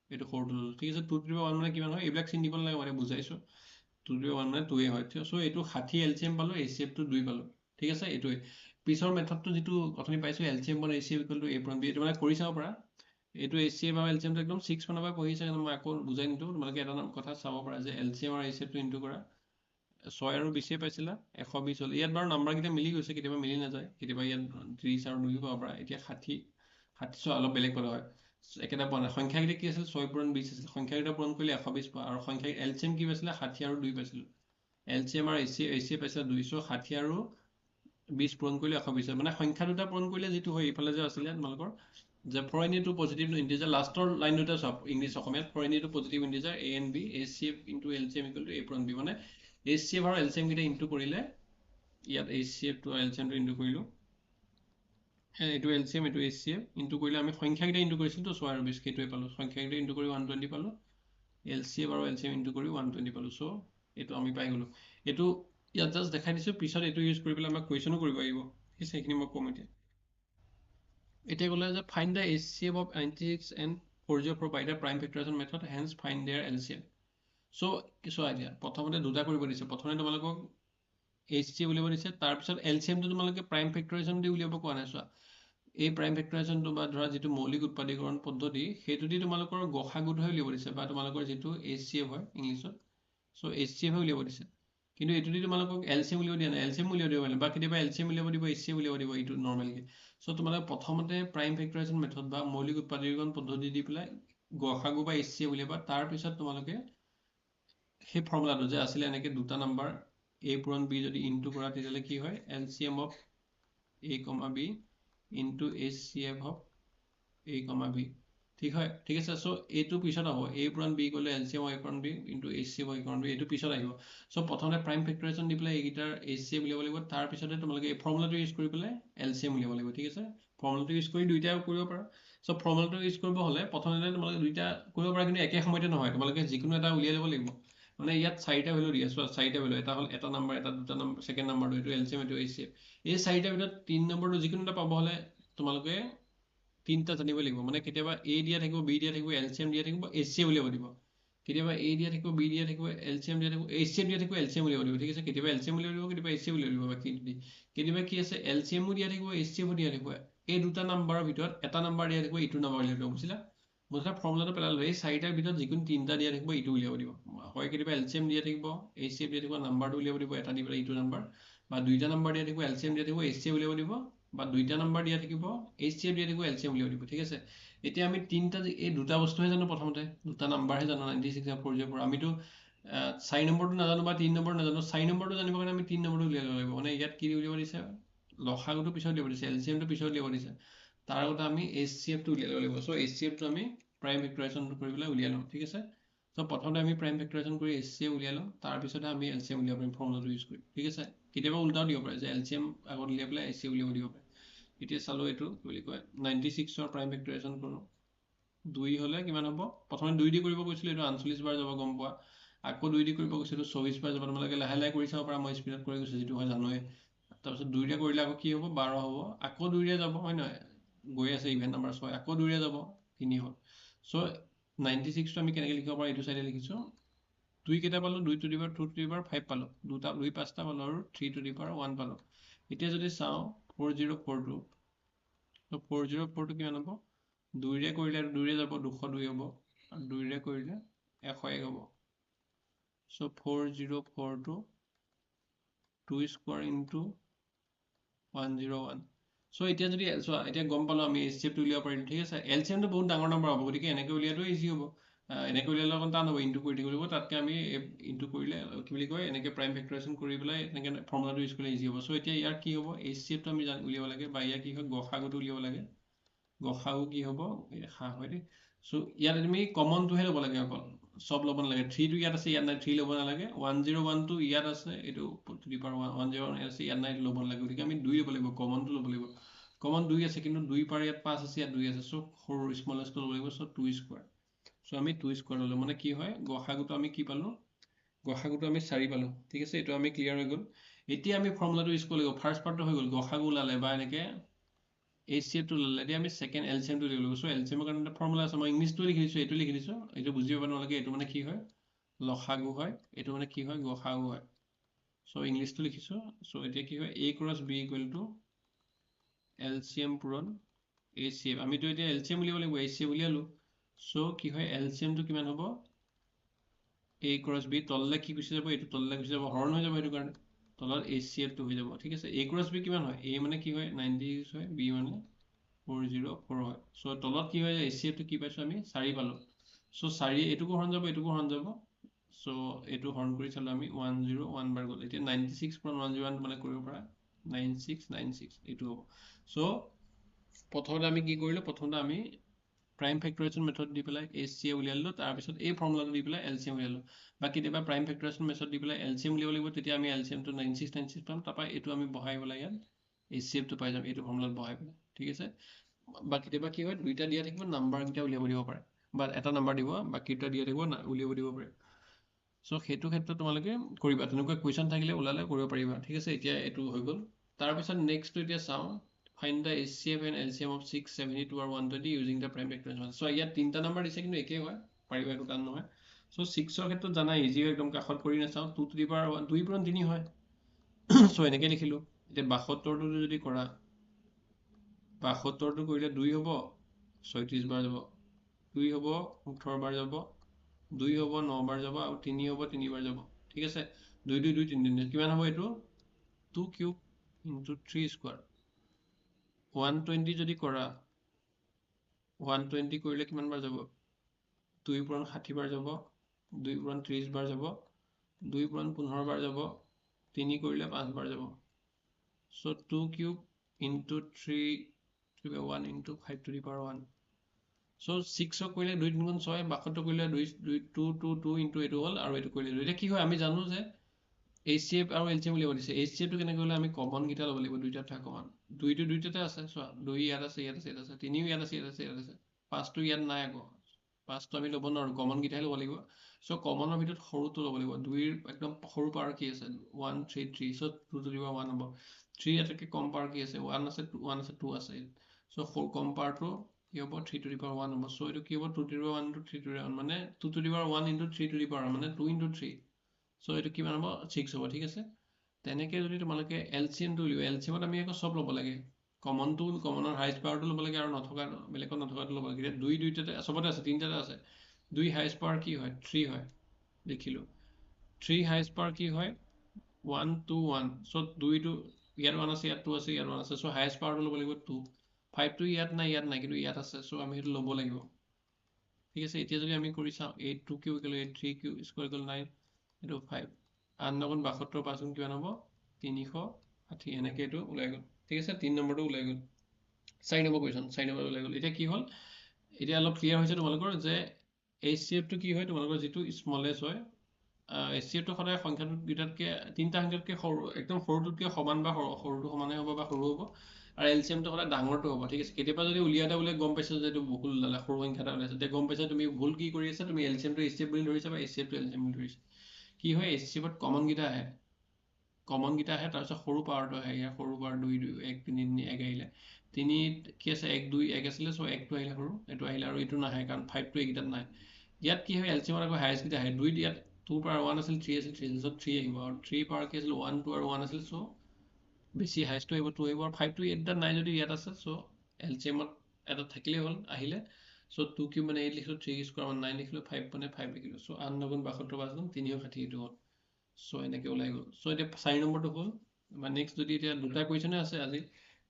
এইটো সৰুটো ল'লোঁ ঠিক আছে 2 to the power 1 মানে কিমান হয় এইবিলাক চিনি দিব নালাগে মই বুজাইছোঁ 2 to the power 1 মানে 2 হয় চ' এইটো 60 এলচিএম পালোঁ এইচচিএফটো 2 পালোঁ ঠিক আছে এইটোৱে পিছৰ মেথডটো যিটো অথনি পাইছোঁ এলচিএম বন এইচচিএফ ইকুৱেল টু এ পূৰণ বি এইটো মানে কৰি চাব পাৰা এইটো এইচচিএফ আৰু এলচিএমটো একদম 6 মানৰ পৰা পঢ়িছে মই আকৌ বুজাই নিদিওঁ তোমালোকে এটা কথা চাব পাৰা যে এলচিএম আৰু এইচচিএফটো ইনটু কৰা 6 আৰু 20 পাইছিলা 120 হ'ল ইয়াত বাৰু নাম্বাৰকেইটা মিলি গৈছে কেতিয়াবা মিলি নাযায় কেতিয়াবা ইয়াত 30 আৰু 2 পাব পৰা এতিয়া 60 অলপ বেলেগ পালে হয় একেটা পোৱা নাই সংখ্যাকেইটা কি আছিল 6 পূৰণ 20 আছিল সংখ্যাকেইটা পূৰণ কৰিলে 120 পোৱা আৰু সংখ্যা এলচিএম কি পাইছিলে 60 আৰু 2 পাইছিলোঁ এলচিএম আৰু এইচচিএফ পাইছিলে 260 আৰু 20 পূৰণ কৰিলে 120 মানে সংখ্যা দুটা পূৰণ কৰিলে যিটো হয় এইফালে যে আছিলে তোমালোকৰ যে for any two positive integer লাষ্টৰ লাইন দুটা চাওক ইংলিছ অসমীয়াত for any two positive integer a and b HCF into LCM equal to a পূৰণ বি মানে এইচচিএফ আৰু এলচিএম কেইটা ইনটু কৰিলে ইয়াত এইচচিএফটো এলচিএমটো ইনটু কৰিলোঁ এইটো এলচিএম এইটো এইচচিএফ ইনটু কৰিলে আমি সংখ্যাকেইটা ইনটু কৰিছিলোঁ তো 6 আৰু 20 সেইটোৱে পালোঁ সংখ্যাকেইটা ইনটু কৰি 120 পালোঁ LCM আৰু LCM ইনটু কৰি 120 পালো সো এটো আমি পাই গলো এটো ইয়াত জাস্ট দেখাই দিছো পিছত এটো ইউজ কৰি পেলাই আমাক কোৱেশ্চনো কৰিব আহিব ঠিক আছে এইখিনি মই কম এতিয়া গলে যে find the HCF of 96 and 404 by the prime factorization method hence find their LCM so কিছু আইডিয়া প্ৰথমতে দুটা কৰিব দিছে প্ৰথমে তোমালোকক HCF উলিয়াব দিছে তাৰ পিছত LCM টো তোমালোকে prime factorization দি উলিয়াব কোৱা নাই চোৱা এই প্ৰাইম ফেক্টৰাইজেশ্যনটো বা ধৰা যিটো মৌলিক উৎপাদীকৰণ পদ্ধতি সেইটো দি তোমালোকৰ গসাগুত হৈ উলিয়াব দিছে বা তোমালোকৰ যিটো HCF হয় ইংলিছত সো HCF হৈ উলিয়াব দিছে কিন্তু এইটো দি তোমালোকক LCM উলিয়াব দিয়া নাই LCM উলিয়াব দিব বা কেতিয়াবা LCM উলিয়াব দিব HCF উলিয়াব দিব এইটো নৰ্মেলকে সো তোমালোকে প্ৰথমতে প্ৰাইম ফেক্টৰাইজেশ্যন মেথড বা মৌলিক উৎপাদীকৰণ পদ্ধতি দি পেলাই গসাগু বা HCF উলিয়াবা তাৰ পিছত তোমালোকে সেই ফৰ্মুলাটো যে আছিল এনেকে দুটা নাম্বাৰ a পূৰণ b যদি ইনটু কৰা তেতিয়ালে কি হয় LCM of a, b into HCF of a, b ঠিক হয় ঠিক আছে সো এইটো পিছত হ'ব a পূৰণ b গলে LCM of a পূৰণ b into HCF of a পূৰণ b এইটো পিছত আহিব সো প্ৰথমতে প্ৰাইম ফেক্টৰাইজেশ্যন দি পেলাই এইগিটাৰ HCF উলিয়াব লাগিব তাৰ পিছতে তোমালোকে এই ফৰ্মুলাটো ইউজ কৰি পেলাই LCM উলিয়াব লাগিব ঠিক আছে ফৰ্মুলাটো ইউজ কৰি দুইটা কৰিব পাৰা সো ফৰ্মুলাটো ইউজ কৰিব হলে প্ৰথমতে তোমালোকে দুইটা কৰিব পাৰা কিন্তু একে সময়তে নহয় তোমালোকে যিকোনো এটা উলিয়াই ল'ব লাগিব মানে ইয়াত চাৰিটা ভ্যালু দি আছে চাৰিটা ভ্যালু এটা হল এটা নাম্বাৰ এটা দুটা নাম্বাৰ সেকেন্ড নাম্বাৰটো এইটো LCM এইটো HCF এই চাৰিটাৰ ভিতৰত 3 নম্বৰটো যিকোনো এটা পাব হলে তোমালোকে তিনটা জানিব লাগিব মানে কেতিয়াবা A দিয়া থাকিব B দিয়া থাকিব LCM দিয়া থাকিব HCF উলিয়াব দিব কেতিয়াবা A দিয়া থাকিব B দিয়া থাকিব LCM দিয়া থাকিব HCF দিয়া থাকিব LCM উলিয়াব দিব ঠিক আছে কেতিয়াবা LCM উলিয়াব দিব কেতিয়াবা HCF উলিয়াব দিব বাকি কেতিয়াবা কি আছে LCM দিয়া থাকিব HCF দিয়া থাকিব এই দুটা নাম্বাৰৰ ভিতৰত এটা নাম্বাৰ দিয়া থাকিব ইটো নাম্বাৰ উলিয়াব দিব বুজিলা মুঠতে ফৰ্মুলাটো পেলালো এই চাৰিটাৰ ভিতৰত যিকোনো তিনটা দিয়া থাকিব ইটো উলিয়াব দিব হয় কেতিয়াবা LCM দিয়া থাকিব HCF দিয়া থাকিব নাম্বাৰটো উলিয়াব দিব এটা দি পেলাই ইটো নাম্বাৰ বা দুইটা নাম্বাৰ দিয়া থাকিব LCM দিয়া থাকিব HCF উলিয়াব দিব বা দুইটা নাম্বাৰ দিয়া থাকিব HCF দিয়া থাকিব LCM উলিয়াব দিব ঠিক আছে এতিয়া আমি তিনটা এই দুটা বস্তুহে জানো প্ৰথমতে দুটা নাম্বাৰহে জানো 96 আৰু 404 আমিতো 4 নম্বৰটো নাজানো বা 3 নম্বৰ নাজানো 4 নম্বৰটো জানিবৰ কাৰণে আমি 3 নম্বৰটো উলিয়াব লাগিব মানে ইয়াত কি উলিয়াব দিছে লসাগুটো পিছত উলিয়াব দিছে LCM টো পিছত উলিয়াব দিছে তাৰ আগতে আমি HCF টো উলিয়াব লাগিব সো HCF টো আমি প্ৰাইম ফেক্টৰাইজেশ্যন কৰি পেলাই উলিয়াই লম ঠিক আছে সো প্ৰথমতে আমি প্ৰাইম ফেক্টৰাইজেশ্যন কৰি HCF উলিয়াই লম তাৰ পিছতে আমি LCM উলিয়াব পাৰিম ফৰ্মুলাটো ইউজ কৰি ঠিক আছে কেতিয়াবা উল্টাও দিব পাৰে যে LCM আগত উলিয়াই পেলাই HCF উলিয়াব দিব পাৰে এতিয়া চালো এইটো কি বুলি কয় 96 ৰ প্ৰাইম ফেক্টৰাইজেশ্যন কৰো 2 হলে কিমান হ'ব প্ৰথমে 2 দি কৰিব কৈছিল এইটো 48 বাৰ যাব গম পোৱা আকৌ 2 দি কৰিব কৈছিল 24 বাৰ যাব তোমালোকে লাহে লাহে কৰি চাব পাৰা মই স্পিডত কৰি গৈছো যেটো হয় জানোৱে তাৰপিছত 2 ৰে কৰিলে আকৌ কি হ'ব 12 হ'ব আকৌ 2 ৰে যাব হয় নহয় গৈ আছে ইভেন নাম্বাৰ 6 আকৌ 2 ৰে যাব 3 হ'ল সো 96 টো আমি কেনেকৈ লিখিব পাৰো এইটো সাইডে লিখিছো 2 কেটা পালো 2 two the power 2 two the power 5 পালো দুটা 2 পাঁচটা পালো আৰু 3 টু দি পাৱাৰ 1 পালো এতিয়া যদি চাও 4042 তো 4042 কিমান হ'ব 2 ৰে কৰিলে 2 ৰে যাব 202 হ'ব আৰু 2 ৰে কৰিলে 101 হ'ব সো 4042 2 স্কয়াৰ ইনটু 101 সো এতিয়া যদি চোৱা এতিয়া গম পালো আমি HCF টো উলিয়াব পাৰিম ঠিক আছে LCM টো বহুত ডাঙৰ নম্বৰ হ'ব গতিকে এনেকৈ উলিয়াটো ইজি হ'ব এনেকৈ উলিয়ালে অকণ টান হ'ব ইনটু কৰি দিব লাগিব তাতকে আমি ইনটু কৰিলে কি বুলি কয় এনেকৈ প্ৰাইম ফেক্টৰাইজেশ্যন কৰি পেলাই এনেকৈ ফৰ্মুলাটো ইউজ কৰিলে ইজি হ'ব সো এতিয়া ইয়াৰ কি হ'ব HCF টো আমি উলিয়াব লাগে বা ইয়াৰ কি হয় গসাগুটো উলিয়াব লাগে গসাগু কি হ'ব হা হয় দেই সো ইয়াত তুমি কমনটোহে ল'ব লাগে অকল সব ল'ব নালাগে 3 টো ইয়াত আছে ইয়াত নাই 3 ল'ব নালাগে 101 টো ইয়াত আছে এইটো টু দি পাৱাৰ 101 আছে ইয়াত নাই ল'ব নালাগে গতিকে আমি 2 ল'ব লাগিব কমনটো ল'ব লাগিব কমন 2 আছে কিন্তু 2 পাৰ ইয়াত 5 আছে ইয়াত 2 আছে সো সৰু স্মলেষ্ট ল'ব লাগিব সো 2 স্কয়াৰ সো আমি 2 স্কয়াৰ ল'লো মানে কি হয় গসাগুটো আমি কি পালো গসাগুটো আমি 4 পালো ঠিক আছে এটো আমি ক্লিয়াৰ হৈ গ'ল এতিয়া আমি ফৰ্মুলাটো ইউজ কৰিব লাগিব ফাৰ্স্ট পাৰ্টটো হৈ গ'ল গসাগু ওলালে বা এনেকে HCF টো ল'লে এতিয়া আমি সেকেন্ড LCM টো লৈ ল'ব সো LCM ৰ কাৰণে ফৰ্মুলা আছে মই ইংলিশটো লিখি দিছো এটো লিখি দিছো এটো বুজিব পাব নালাগে এটো মানে কি হয় লসাগু হয় এটো মানে কি হয় গসাগু হয় সো ইংলিশটো লিখিছো সো এতিয়া কি হয় A cross B equal to LCM পূৰণ HCF আমিতো এতিয়া LCM উলিয়াব লাগিব HCF উলিয়ালো সো কি হয় LCM টো কিমান হ'ব A cross B তললে কি গুচি যাব এটো তললে গুচি যাব হৰণ হৈ যাব এটো কাৰণে তলত HCF টো হৈ যাব ঠিক আছে A cross B কিমান হয় A মানে কি হয় 96 হয় B মানে 404 হয় সো তলত কি হয় HCF টো কি পাইছো আমি 4 পালো সো 4 এটুকু হৰণ যাব এটুকু হৰণ যাব সো এটো হৰণ কৰি চালো আমি 101 বাৰ গল এতিয়া 96 পূৰণ 101 মানে কৰিব পাৰা 9696 এটো হ'ব সো প্ৰথমতে আমি কি কৰিলো প্ৰথমতে আমি প্ৰাইম ফেক্টৰাইজেশ্যন মেথড দি পেলাই HCF উলিয়ালো তাৰ পিছত এই ফৰ্মুলাটো দি পেলাই LCM উলিয়ালো বা কেতিয়াবা প্ৰাইম ফেক্টৰাইজেশ্যন মেথড দি পেলাই LCM উলিয়াব লাগিব তেতিয়া আমি LCM টো 9696 পাম তাৰপা এটো আমি বহাই পেলাই ইয়াত HCF টো পাই যাম এটো ফৰ্মুলাত বহাই পেলাই ঠিক আছে বা কেতিয়াবা কি হয় দুইটা দিয়া থাকিব নাম্বাৰ কিটা উলিয়াব দিব পাৰে বা এটা নাম্বাৰ দিব বাকী দুটা দিয়া থাকিব উলিয়াব দিব পাৰে সো সেইটো ক্ষেত্ৰত তোমালোকে কৰিবা তেনেকুৱা কুৱেশ্যন থাকিলে ওলালে কৰিব পাৰিবা ঠিক আছে এতিয়া এইটো হৈ গ'ল তাৰপিছত নেক্সটটো এতিয়া চাওঁ find the HCF and LCM of 672 or 120 using the prime factor so ইয়াত তিনটা নাম্বাৰ দিছে কিন্তু একেই হয় পাৰিবা একো টান নহয় সো 6 ৰ ক্ষেত্ৰত জানা ইজি একদম কাষত কৰি নাচাওঁ 2 to the power 1 2 পূৰণ 3 হয় সো এনেকৈ লিখিলোঁ এতিয়া 72টো যদি কৰা 72টো কৰিলে 2 হ'ব 36 বাৰ যাব 2 হ'ব 18 বাৰ যাব 2 হ'ব 9 বাৰ যাব আৰু 3 হ'ব 3 বাৰ যাব ঠিক আছে 2 2 2 3 3 কিমান হ'ব এইটো 2 কিউব ইনটু 3 স্কয়াৰ 120 যদি কৰা 120 কৰিলে কিমান বাৰ যাব 2 পূৰণ 60 বাৰ যাব 2 পূৰণ 30 বাৰ যাব 2 পূৰণ 15 বাৰ যাব 3 কৰিলে 5 বাৰ যাব so 2 cube into 3 1 into 5 to the power 1 so 6 কৰিলে 2 3 গুণ 6 বাকটো কৰিলে 2 2 2 ইনটু এইটো হ'ল আৰু এইটো কৰিলে 2 এতিয়া কি হয় আমি জানো যে HCF আৰু LCM উলিয়াব দিছে HCF টো কেনেকৈ হ'লে আমি কমন গিটা ল'ব লাগিব দুইটা থাকে কমন দুইটো দুইটাতে আছে চোৱা 2 ইয়াত আছে ইয়াত আছে ইয়াত আছে 3 ইয়াত আছে ইয়াত আছে ইয়াত আছে 5 টো ইয়াত নাই আকৌ 5 টো আমি ল'ব নোৱাৰো কমন গিটাই ল'ব লাগিব সো কমনৰ ভিতৰত সৰুটো ল'ব লাগিব 2 ৰ একদম সৰু পাৱাৰ কি আছে 1 3 3 সো 2 to the power 1 হ'ব 3 এটাকে কম পাৱাৰ কি আছে 1 আছে 2 আছে সো সৰু কম পাৱাৰটো কি হ'ব 3 to the power 1 হ'ব সো এইটো কি হ'ব 2 to the power 1 into 3 to the power 1 মানে 2 to the power 1 into 3 to the power মানে 2 into 3 সো এইটো কিমান হ'ব 6 হ'ব ঠিক আছে তেনেকৈ যদি তোমালোকে LCM টো উলিওৱা LCM ত আমি আকৌ সব ল'ব লাগে কমনটো কমনৰ হাইয়েষ্ট পাৱাৰটো ল'ব লাগে আৰু নথকা বেলেগত নথকাটো ল'ব লাগে দুইটাতে সবতে আছে তিনটাতে আছে 2 হাইয়েষ্ট পাৱাৰ কি হয় 3 হয় লিখিলো 3 হাইয়েষ্ট পাৱাৰ কি হয় 1 2 1 সো 2 টো ইয়াত 1 আছে ইয়াত 2 আছে ইয়াত 1 আছে সো হাইয়েষ্ট পাৱাৰটো ল'ব লাগিব 2 5 টো ইয়াত নাই কিন্তু ইয়াত আছে সো আমি সেইটো ল'ব লাগিব ঠিক আছে এতিয়া যদি আমি কৰি চাওঁ 8 2 Q equal 8 3 Q square equal 9 এইটো 5 9 72 5 কিমান হ'ব 360 এনেকৈ এইটো ওলাই গ'ল ঠিক আছে 3 নম্বৰটো ওলাই গ'ল 4 নম্বৰ কুৱেশ্যন 4 নম্বৰ ওলাই গ'ল এতিয়া কি হ'ল এতিয়া অলপ ক্লিয়াৰ হৈছে তোমালোকৰ যে HCF টো কি হয় তোমালোকৰ যিটো স্মলেষ্ট হয় HCF টো সদায় সংখ্যাটো দুটাতকৈ তিনটা সংখ্যাতকৈ সৰু একদম সৰুটোতকৈ সমান বা সৰুটো সমানে হ'ব বা সৰু হ'ব আৰু LCM টো সদায় ডাঙৰটো হ'ব ঠিক আছে কেতিয়াবা যদি উলিয়াওঁতে বোলে গম পাইছা যে এইটো ভুল ওলালে সৰু সংখ্যা এটা ওলাইছে তেতিয়া গম পাইছা তুমি ভুল কি কৰি আছা তুমি LCM টো HCF বুলি ধৰিছা বা HCF টো LCM বুলি ধৰিছা কি হয় HCF ত কমন গিটা আহে তাৰপিছত সৰু পাৱাৰটো আহে ইয়াৰ সৰু পাৱাৰ 2 2 1 3 1 আহিলে 3 কি আছে 1 2 1 আছিলে সো 1 টো আহিলে সৰু এইটো আহিলে আৰু এইটো নাহে কাৰণ 5 টো এইগিটাত নাই ইয়াত কি হয় LCM আকৌ হাইয়েষ্ট গিটা আহে 2 ইয়াত 2 পাৱাৰ 1 আছিল 3 আছিল 3 সো 3 আহিব আৰু 3 পাৱাৰ কি আছিল 1 2 আৰু 1 আছিল সো বেছি হাইয়েষ্টটো আহিব 2 আহিব আৰু 5 টো ইয়াত নাই যদি ইয়াত আছে সো LCM ত এটা থাকিলে হ'ল আহিলে সো 2 কিউব মানে 8 লিখিলো 3 স্কয়াৰ মানে 9 লিখিলো 5 মানে 5 লিখিলো সো 8 9 72 5 360 এইটো হ'ল সো এনেকৈ ওলাই গ'ল সো এতিয়া 4 নম্বৰটো হ'ল বা নেক্সট যদি এতিয়া দুটা কুৱেশ্যনে আছে আজি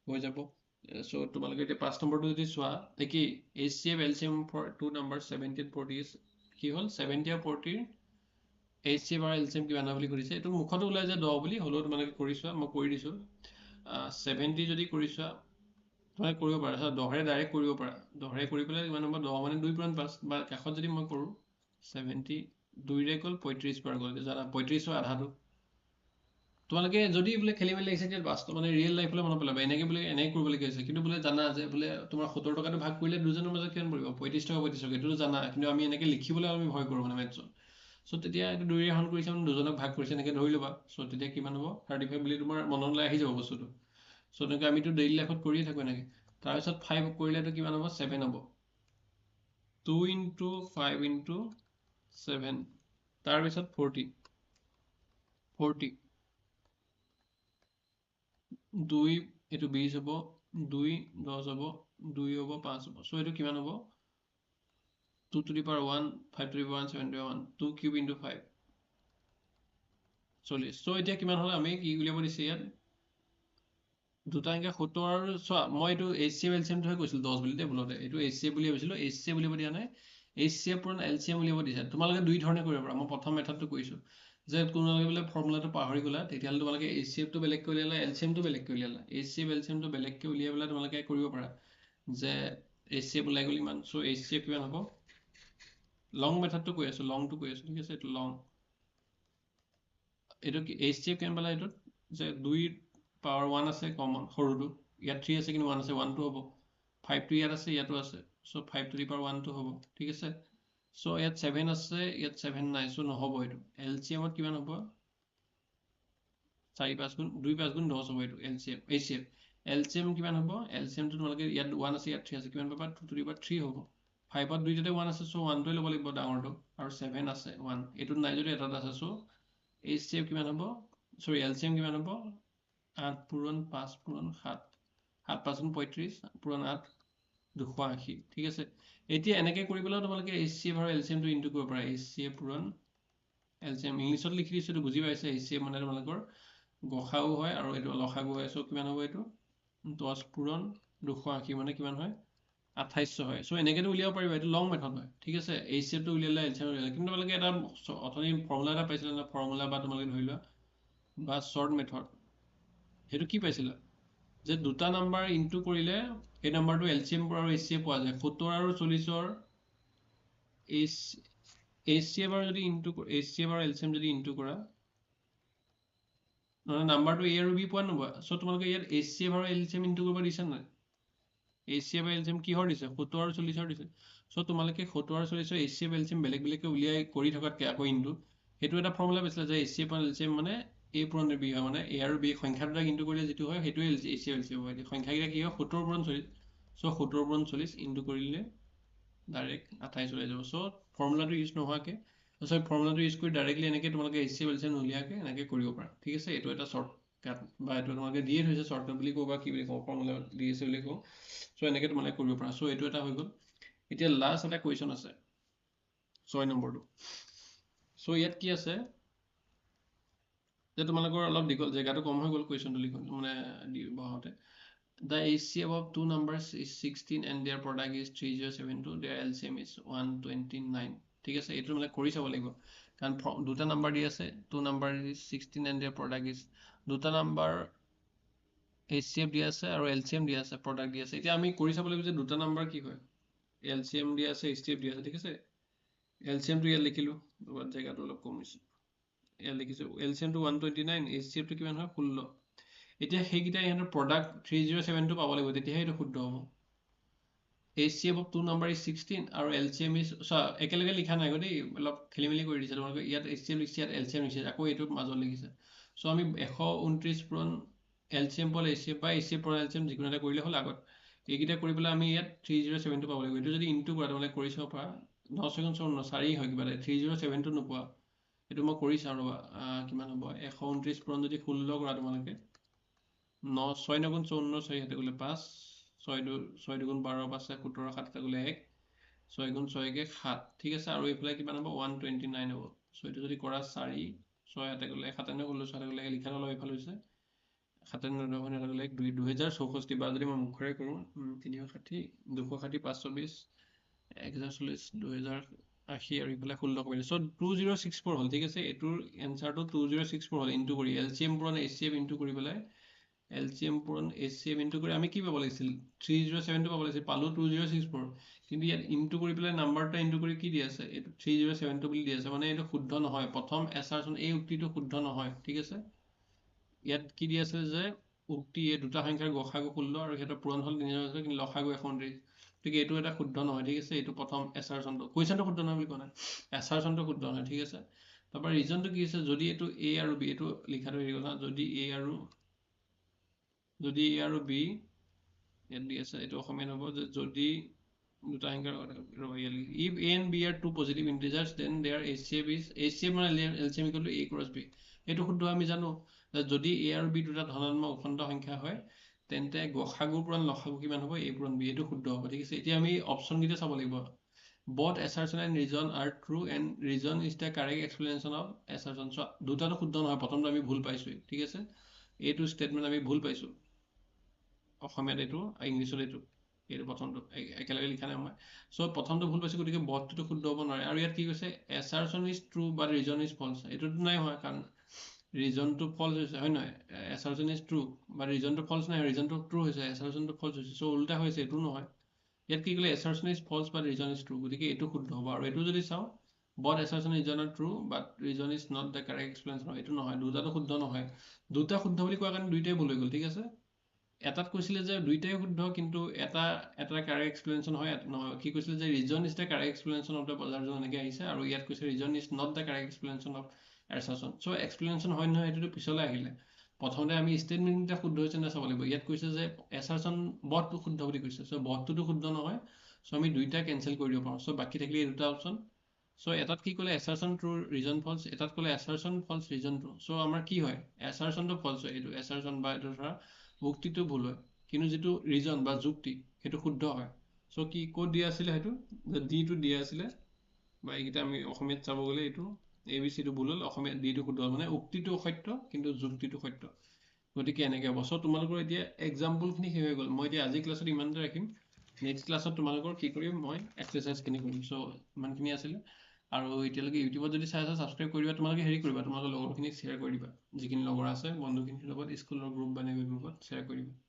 হৈ যাব সো তোমালোকে এতিয়া 5 নম্বৰটো যদি চোৱা একেই HCF LCM for 2 numbers 70 and 40 কি হ'ল 70 আৰু 40 HCF আৰু LCM কিমান হয় বুলি কৰিছে এইটো মুখতো ওলাই যায় 10 বুলি হ'লেও তোমালোকে কৰি চোৱা মই কৰি দিছোঁ 70 যদি কৰি চোৱা তোমালোকে কৰিব পাৰা 10ৰে ডাইৰেক্ট কৰিব পাৰা 10ৰে কৰি পেলাই কিমান হ'ব 10 মানে 2 পূৰণ 5 বা কাষত যদি মই কৰোঁ 70 2ৰে গ'ল 35 পাৰ গ'ল জানা 35 হয় আধাটো তোমালোকে যদি বোলে খেলি মেলি লাগিছে যে বাস্তৱ মানে ৰিয়েল লাইফলৈ মনত পেলাবা এনেকৈ বোলে এনেকৈ কৰিবলগীয়া হৈছে কিন্তু বোলে জানা যে বোলে তোমাৰ 70 টকাটো ভাগ কৰিলে দুজনৰ মাজত কিমান পৰিব 35 টকা এইটোতো জানা কিন্তু আমি এনেকৈ লিখিবলৈ আমি ভয় কৰোঁ মানে মেথছত সো তেতিয়া এইটো 2ৰে হৰণ কৰিছে মানে দুজনক ভাগ কৰিছে এনেকৈ ধৰি ল'বা সো তেতিয়া কিমান হ'ব 35 বুলি তোমাৰ মনলৈ আহি যাব বস্তুটো সো এনেকৈ আমিতো ডেইলি লাইফত কৰিয়ে থাকোঁ এনেকৈ তাৰপিছত 5 কৰিলেতো কিমান হ'ব 7 হ'ব 2 into 5 into 7 তাৰপিছত 40 2 এইটো 20 হ'ব 2 10 হ'ব 2 হ'ব 5 হ'ব সো এইটো কিমান হ'ব 2 to the power 1 5 to the power 1 7 to the power 1 2 cube into 5 40 so এতিয়া কিমান হ'ল আমি কি উলিয়াব দিছে ইয়াত দুটা সংখ্যা 70 আৰু চোৱা মই এইটো HCF LCM টোহে কৈছিলোঁ 10 বুলি দেই ভুলতে এইটো HCF বুলি ভাবিছিলোঁ HCF উলিয়াব দিয়া নাই HCF পূৰণ LCM উলিয়াব দিছে তোমালোকে দুই ধৰণে কৰিব পাৰা মই প্ৰথম মেথডটো কৈছোঁ যে তোমালোকে বোলে ফৰ্মুলাটো পাহৰি গ'লা তেতিয়াহ'লে তোমালোকে HCF টো বেলেগকৈ উলিয়ালা LCM টো বেলেগকৈ উলিয়ালা HCF LCM টো বেলেগকৈ উলিয়াই পেলাই তোমালোকে কৰিব পাৰা যে HCF ওলাই গ'ল ইমান সো HCF কিমান হ'ব লং মেথডটো কৈ আছোঁ লংটো কৈ আছোঁ ঠিক আছে এইটো লং এইটো কি HCF কিমান পালা এইটোত যে 2 পাৱাৰ 1 আছে কমন সৰুটো ইয়াত 3 আছে কিন্তু 1 আছে 1 টো হ'ব 5 টো ইয়াত আছে ইয়াতো আছে চ' 5 to the power 1 টো হ'ব ঠিক আছে চ' ইয়াত 7 আছে ইয়াত 7 নাই চ' নহ'ব এইটো LCM-ত কিমান হ'ব 4 5 গুণ 2 5 গুণ 10 হ'ব এইটো LCM HCF LCM কিমান হ'ব LCM টো তোমালোকে ইয়াত 1 আছে ইয়াত 3 আছে কিমান পাবা 2 to the power 3 হ'ব 5ত দুইটাতে 1 আছে চ' 1টোৱে ল'ব লাগিব ডাঙৰটো আৰু 7 আছে 1 এইটোত নাই যদি এটাত আছে চ' HCF কিমান হ'ব সৰি LCM কিমান হ'ব 8 পূৰণ 5 পূৰণ 7 7 5 গুণ 35 পূৰণ 8 280 ঠিক আছে এতিয়া এনেকৈ কৰিবলৈ তোমালোকে HCF আৰু LCM টো ইনটু কৰিব পাৰা HCF পূৰণ LCM ইংলিছত লিখি দিছোঁ এইটো বুজি পাইছে HCF মানে তোমালোকৰ গসাগু হয় আৰু এইটো লসাগু হয় চ' কিমান হ'ব এইটো 10 পূৰণ 280 মানে কিমান হয় 2800 হয় চ' এনেকৈতো উলিয়াব পাৰিবা এইটো লং মেথড হয় ঠিক আছে HCF টো উলিয়ালে LCM উলিয়ালে কিন্তু তোমালোকে এটা অথনি ফৰ্মুলা এটা পাইছিলা না ফৰ্মুলা বা তোমালোকে ধৰি লোৱা বা শ্বৰ্ট মেথড সেইটো কি পাইছিলা যে দুটা নাম্বাৰ ইনটু কৰিলে এই নাম্বাৰটো LCM আৰু HCF পোৱা যায় 70 আৰু 40ৰ HCF আৰু যদি ইনটু HCF আৰু LCM যদি ইনটু কৰা নহ'লে নাম্বাৰটো A আৰু B পোৱা নোপোৱা চ' তোমালোকে ইয়াত HCF আৰু LCM ইনটু কৰিব দিছা নাই HCF আৰু LCM কিহৰ দিছে 70 আৰু 40ৰ দিছে চ' তোমালোকে 70 আৰু 40ৰ HCF LCM বেলেগ বেলেগকৈ উলিয়াই কৰি থকাতকৈ আকৌ ইনটু সেইটো এটা ফৰ্মুলা পাইছিলে যে HCF আৰু LCM মানে A পূৰণ B হয় মানে A আৰু B সংখ্যা দুটা ইনটু কৰিলে যিটো হয় সেইটোৱে HCF LCM হয় সংখ্যাকেইটা কি হয় 70 পূৰণ 40 চ' 70 পূৰণ 40 ইনটু কৰিলে ডাইৰেক্ট 28 ওলাই যাব চ' ফৰ্মুলাটো ইউজ নোহোৱাকৈ সৰি ফৰ্মুলাটো ইউজ কৰি ডাইৰেক্টলি এনেকৈ তোমালোকে HCF LCM উলিয়াকৈ এনেকৈ কৰিব পাৰা ঠিক আছে এইটো এটা শ্বৰ্টকাট বা এইটো তোমালোকে দিয়ে থৈছে শ্বৰ্টকাট বুলি কওঁ বা কি বুলি কওঁ ফৰ্মুলা দি আছে বুলি কওঁ চ' এনেকৈ তোমালোকে কৰিব পাৰা চ' এইটো এটা হৈ গ'ল এতিয়া লাষ্ট এটা কুৱেশ্যন আছে 6 নম্বৰটো চ' ইয়াত কি আছে যে তোমালোকৰ অলপ দীঘল জেগাটো কম হৈ গ'ল কুৱেশ্যনটো লিখোঁ মানে বহাওঁতে The HCF of two numbers is 16 and their product is 3072 their LCM is 129 ঠিক আছে এইটো মানে কৰি চাব লাগিব কাৰণ দুটা নাম্বাৰ দি আছে two number is 16 and their product is দুটা নাম্বাৰ HCF দি আছে আৰু LCM দি আছে প্ৰডাক্ট দি আছে এতিয়া আমি কৰি চাব লাগিব যে দুটা নাম্বাৰ কি হয় LCM দি আছে HCF দি আছে ঠিক আছে LCM টো ইয়াত লিখিলোঁ জেগাটো অলপ কমিছে ইয়াত লিখিছোঁ LCM টো 129 HCF টো কিমান হয় 16 এতিয়া সেইকেইটা ইহঁতৰ প্ৰডাক্ট 307 টো পাব লাগিব তেতিয়াহে এইটো শুদ্ধ হ'ব HCF of two number is 16 আৰু LCM is একেলগে লিখা নাই দেই অলপ খেলি মেলি কৰি দিছে তোমালোকে ইয়াত HCF লিখিছে ইয়াত LCM লিখিছে আকৌ এইটোত মাজত লিখিছে চ' আমি 129 পূৰণ LCM পূৰণ HCF বা HCF পূৰণ LCM যিকোনো এটা কৰিলে হ'ল আগত এইকেইটা কৰি পেলাই আমি ইয়াত 307 টো পাব লাগিব এইটো যদি ইনটু কৰা তোমালোকে কৰি চাব পাৰা 9 ছেকেণ্ড 4 হয় কিবা এটা 307 টো নোপোৱা এইটো মই কৰি চাওঁ ৰ'বা কিমান হ'ব 129 পূৰণ যদি 16 কৰা তোমালোকে 9 6 9 গুণ 54 6 হাতে গ'লে 5 6 দুগুণ 12 5 17 7 হাতে গ'লে 1 6 গুণ 6 কে 7 ঠিক আছে আৰু এইফালে কিমান হ'ব 129 হ'ব চ' এইটো যদি কৰা 4 6 হাতে গ'লে 7 9 গ'লে 6 হাতে গ'লে লিখাটো অলপ এইফালে হৈছে 7 9 হাতে গ'লে 2 2064 বা যদি মই মুখেৰে কৰোঁ 360 260 520 1040 2080 আৰু এইফালে 16 কমিলে চ' 2064 হ'ল ঠিক আছে এইটোৰ এনচাৰটো 2064 হ'ল ইনটু কৰি LCM পূৰণ HCF ইনটু কৰি পেলাই LCM পূৰণ HCF ইনটু কৰি আমি কি পাব লাগিছিল 307 টো পাব লাগিছিল পালোঁ 2064 কিন্তু ইয়াত ইনটু কৰি পেলাই নাম্বাৰটা ইনটু কৰি কি দি আছে এইটো 307 টো বুলি দি আছে মানে এইটো শুদ্ধ নহয় প্ৰথম এছাৰচন এই উক্তিটো শুদ্ধ নহয় ঠিক আছে ইয়াত কি দি আছে যে উক্তি এই দুটা সংখ্যাৰ গসাগু 16 আৰু সিহঁতৰ পূৰণ হ'ল 3 কিন্তু লসাগু 129 গতিকে এইটো এটা শুদ্ধ নহয় ঠিক আছে এইটো প্ৰথম এছাৰচনটো কুৱেশ্যনটো শুদ্ধ নহয় বুলি কোৱা নাই এছাৰচনটো শুদ্ধ নহয় ঠিক আছে তাৰপৰা ৰিজনটো কি আছে যদি এইটো A আৰু B এইটো লিখাটো হেৰি কথা যদি A আৰু B ইয়াত দি আছে এইটো অসমীয়াত হ'ব যে যদি দুটা সংখ্যাৰ if A and B are two positive integers then their HCF মানে LCM equal to A cross B এইটো শুদ্ধ আমি জানো যদি A আৰু B দুটা ধনাত্মক অখণ্ড সংখ্যা হয় তেন্তে গসাগু পূৰণ লসাগু কিমান হ'ব A পূৰণ B এইটো শুদ্ধ হ'ব ঠিক আছে এতিয়া আমি অপশ্যনকেইটা চাব লাগিব both assertion and reason are true and reason is the correct explanation of assertion so দুটাটো শুদ্ধ নহয় প্ৰথমটো আমি ভুল পাইছোঁ ঠিক আছে এইটো ষ্টেটমেণ্ট আমি ভুল পাইছোঁ অসমীয়াত এইটো ইংলিছত এইটো প্ৰথমটো একেলগে লিখা নাই মই চ' প্ৰথমটো ভুল পাইছোঁ গতিকে বথটো শুদ্ধ হ'ব নোৱাৰে আৰু ইয়াত কি কৈছে assertion is true but reason is false এইটোতো নাই হয় কাৰণ ৰিজনটো ফলছ হৈছে হয় নহয় এছাৰচন ইজ ট্ৰু বাট ৰিজনটো ফলছ নাই ৰিজনটো ট্ৰু হৈছে এছাৰচনটো ফলছ হৈছে চ' উল্টা হৈছে এইটো নহয় ইয়াত কি ক'লে assertion is false but reason is true গতিকে এইটো শুদ্ধ হ'ব আৰু এইটো যদি চাওঁ both assertion reason are true but reason is not the correct explanation এইটো নহয় দুটাটো শুদ্ধ নহয় দুটা শুদ্ধ বুলি কোৱা কাৰণে দুইটাই ভুল হৈ গ'ল ঠিক আছে এটাত কৈছিলে যে দুইটাই শুদ্ধ কিন্তু এটা কাৰেক্ট এক্সপ্লেনেশ্যন হয় নহয় কি কৈছিলে যে reason is the correct explanation of the assertion এনেকৈ আহিছে আৰু ইয়াত কৈছে reason is not the correct explanation of assertion so' explanation হয় নহয় সেইটোতো পিছলৈ আহিলে প্ৰথমতে আমি ষ্টেটমেণ্টকেইটা শুদ্ধ হৈছে নে চাব লাগিব ইয়াত কৈছে যে এছাৰশ্যন বধটো শুদ্ধ বুলি কৈছে চ' বধটোতো শুদ্ধ নহয় চ' আমি দুইটা কেঞ্চেল কৰি দিব পাৰোঁ চ' বাকী থাকিলে এই দুটা অপশ্যন চ' এটাত কি ক'লে এছাৰশ্যন ট্ৰু ৰিজন ফলছ এটাত ক'লে এছাৰশ্যন ফলছ ৰিজন ট্ৰু চ' আমাৰ কি হয় এছাৰশ্যনটো ফলছ হয় এইটো এছাৰশ্যন বা এইটো ধৰা উক্তিটো ভুল হয় কিন্তু যিটো ৰিজন বা যুক্তি সেইটো শুদ্ধ হয় চ' কি ক'ত দিয়া আছিলে সেইটো ডিটো দিয়া আছিলে বা এইকেইটা আমি অসমীয়াত চাব গ'লে এইটো এ বি চিটো ভুল হ'ল অসমীয়াত ডিটো শুদ্ধ হ'ল মানে উক্তিটো সত্য কিন্তু যুক্তিটো সত্য গতিকে এনেকৈ হ'ব চ' তোমালোকৰ এতিয়া এক্সাম্পলখিনি শেষ হৈ গ'ল মই এতিয়া আজি ক্লাছত ইমানতে ৰাখিম নেক্সট ক্লাছত তোমালোকৰ কি কৰিম মই এক্সাৰচাইজখিনি কৰিম চ' ইমানখিনি আছিলে আৰু এতিয়ালৈকে ইউটিউবত যদি চাই আছা ছাবস্ক্ৰাইব কৰিবা তোমালোকে হেৰি কৰিবা তোমালোকৰ লগৰখিনিক শ্বেয়াৰ কৰি দিবা যিখিনি লগৰ আছে বন্ধুখিনিৰ লগত স্কুলৰ গ্ৰুপ বা এনেকুৱা গ্ৰুপত শ্বেয়াৰ কৰি দিবা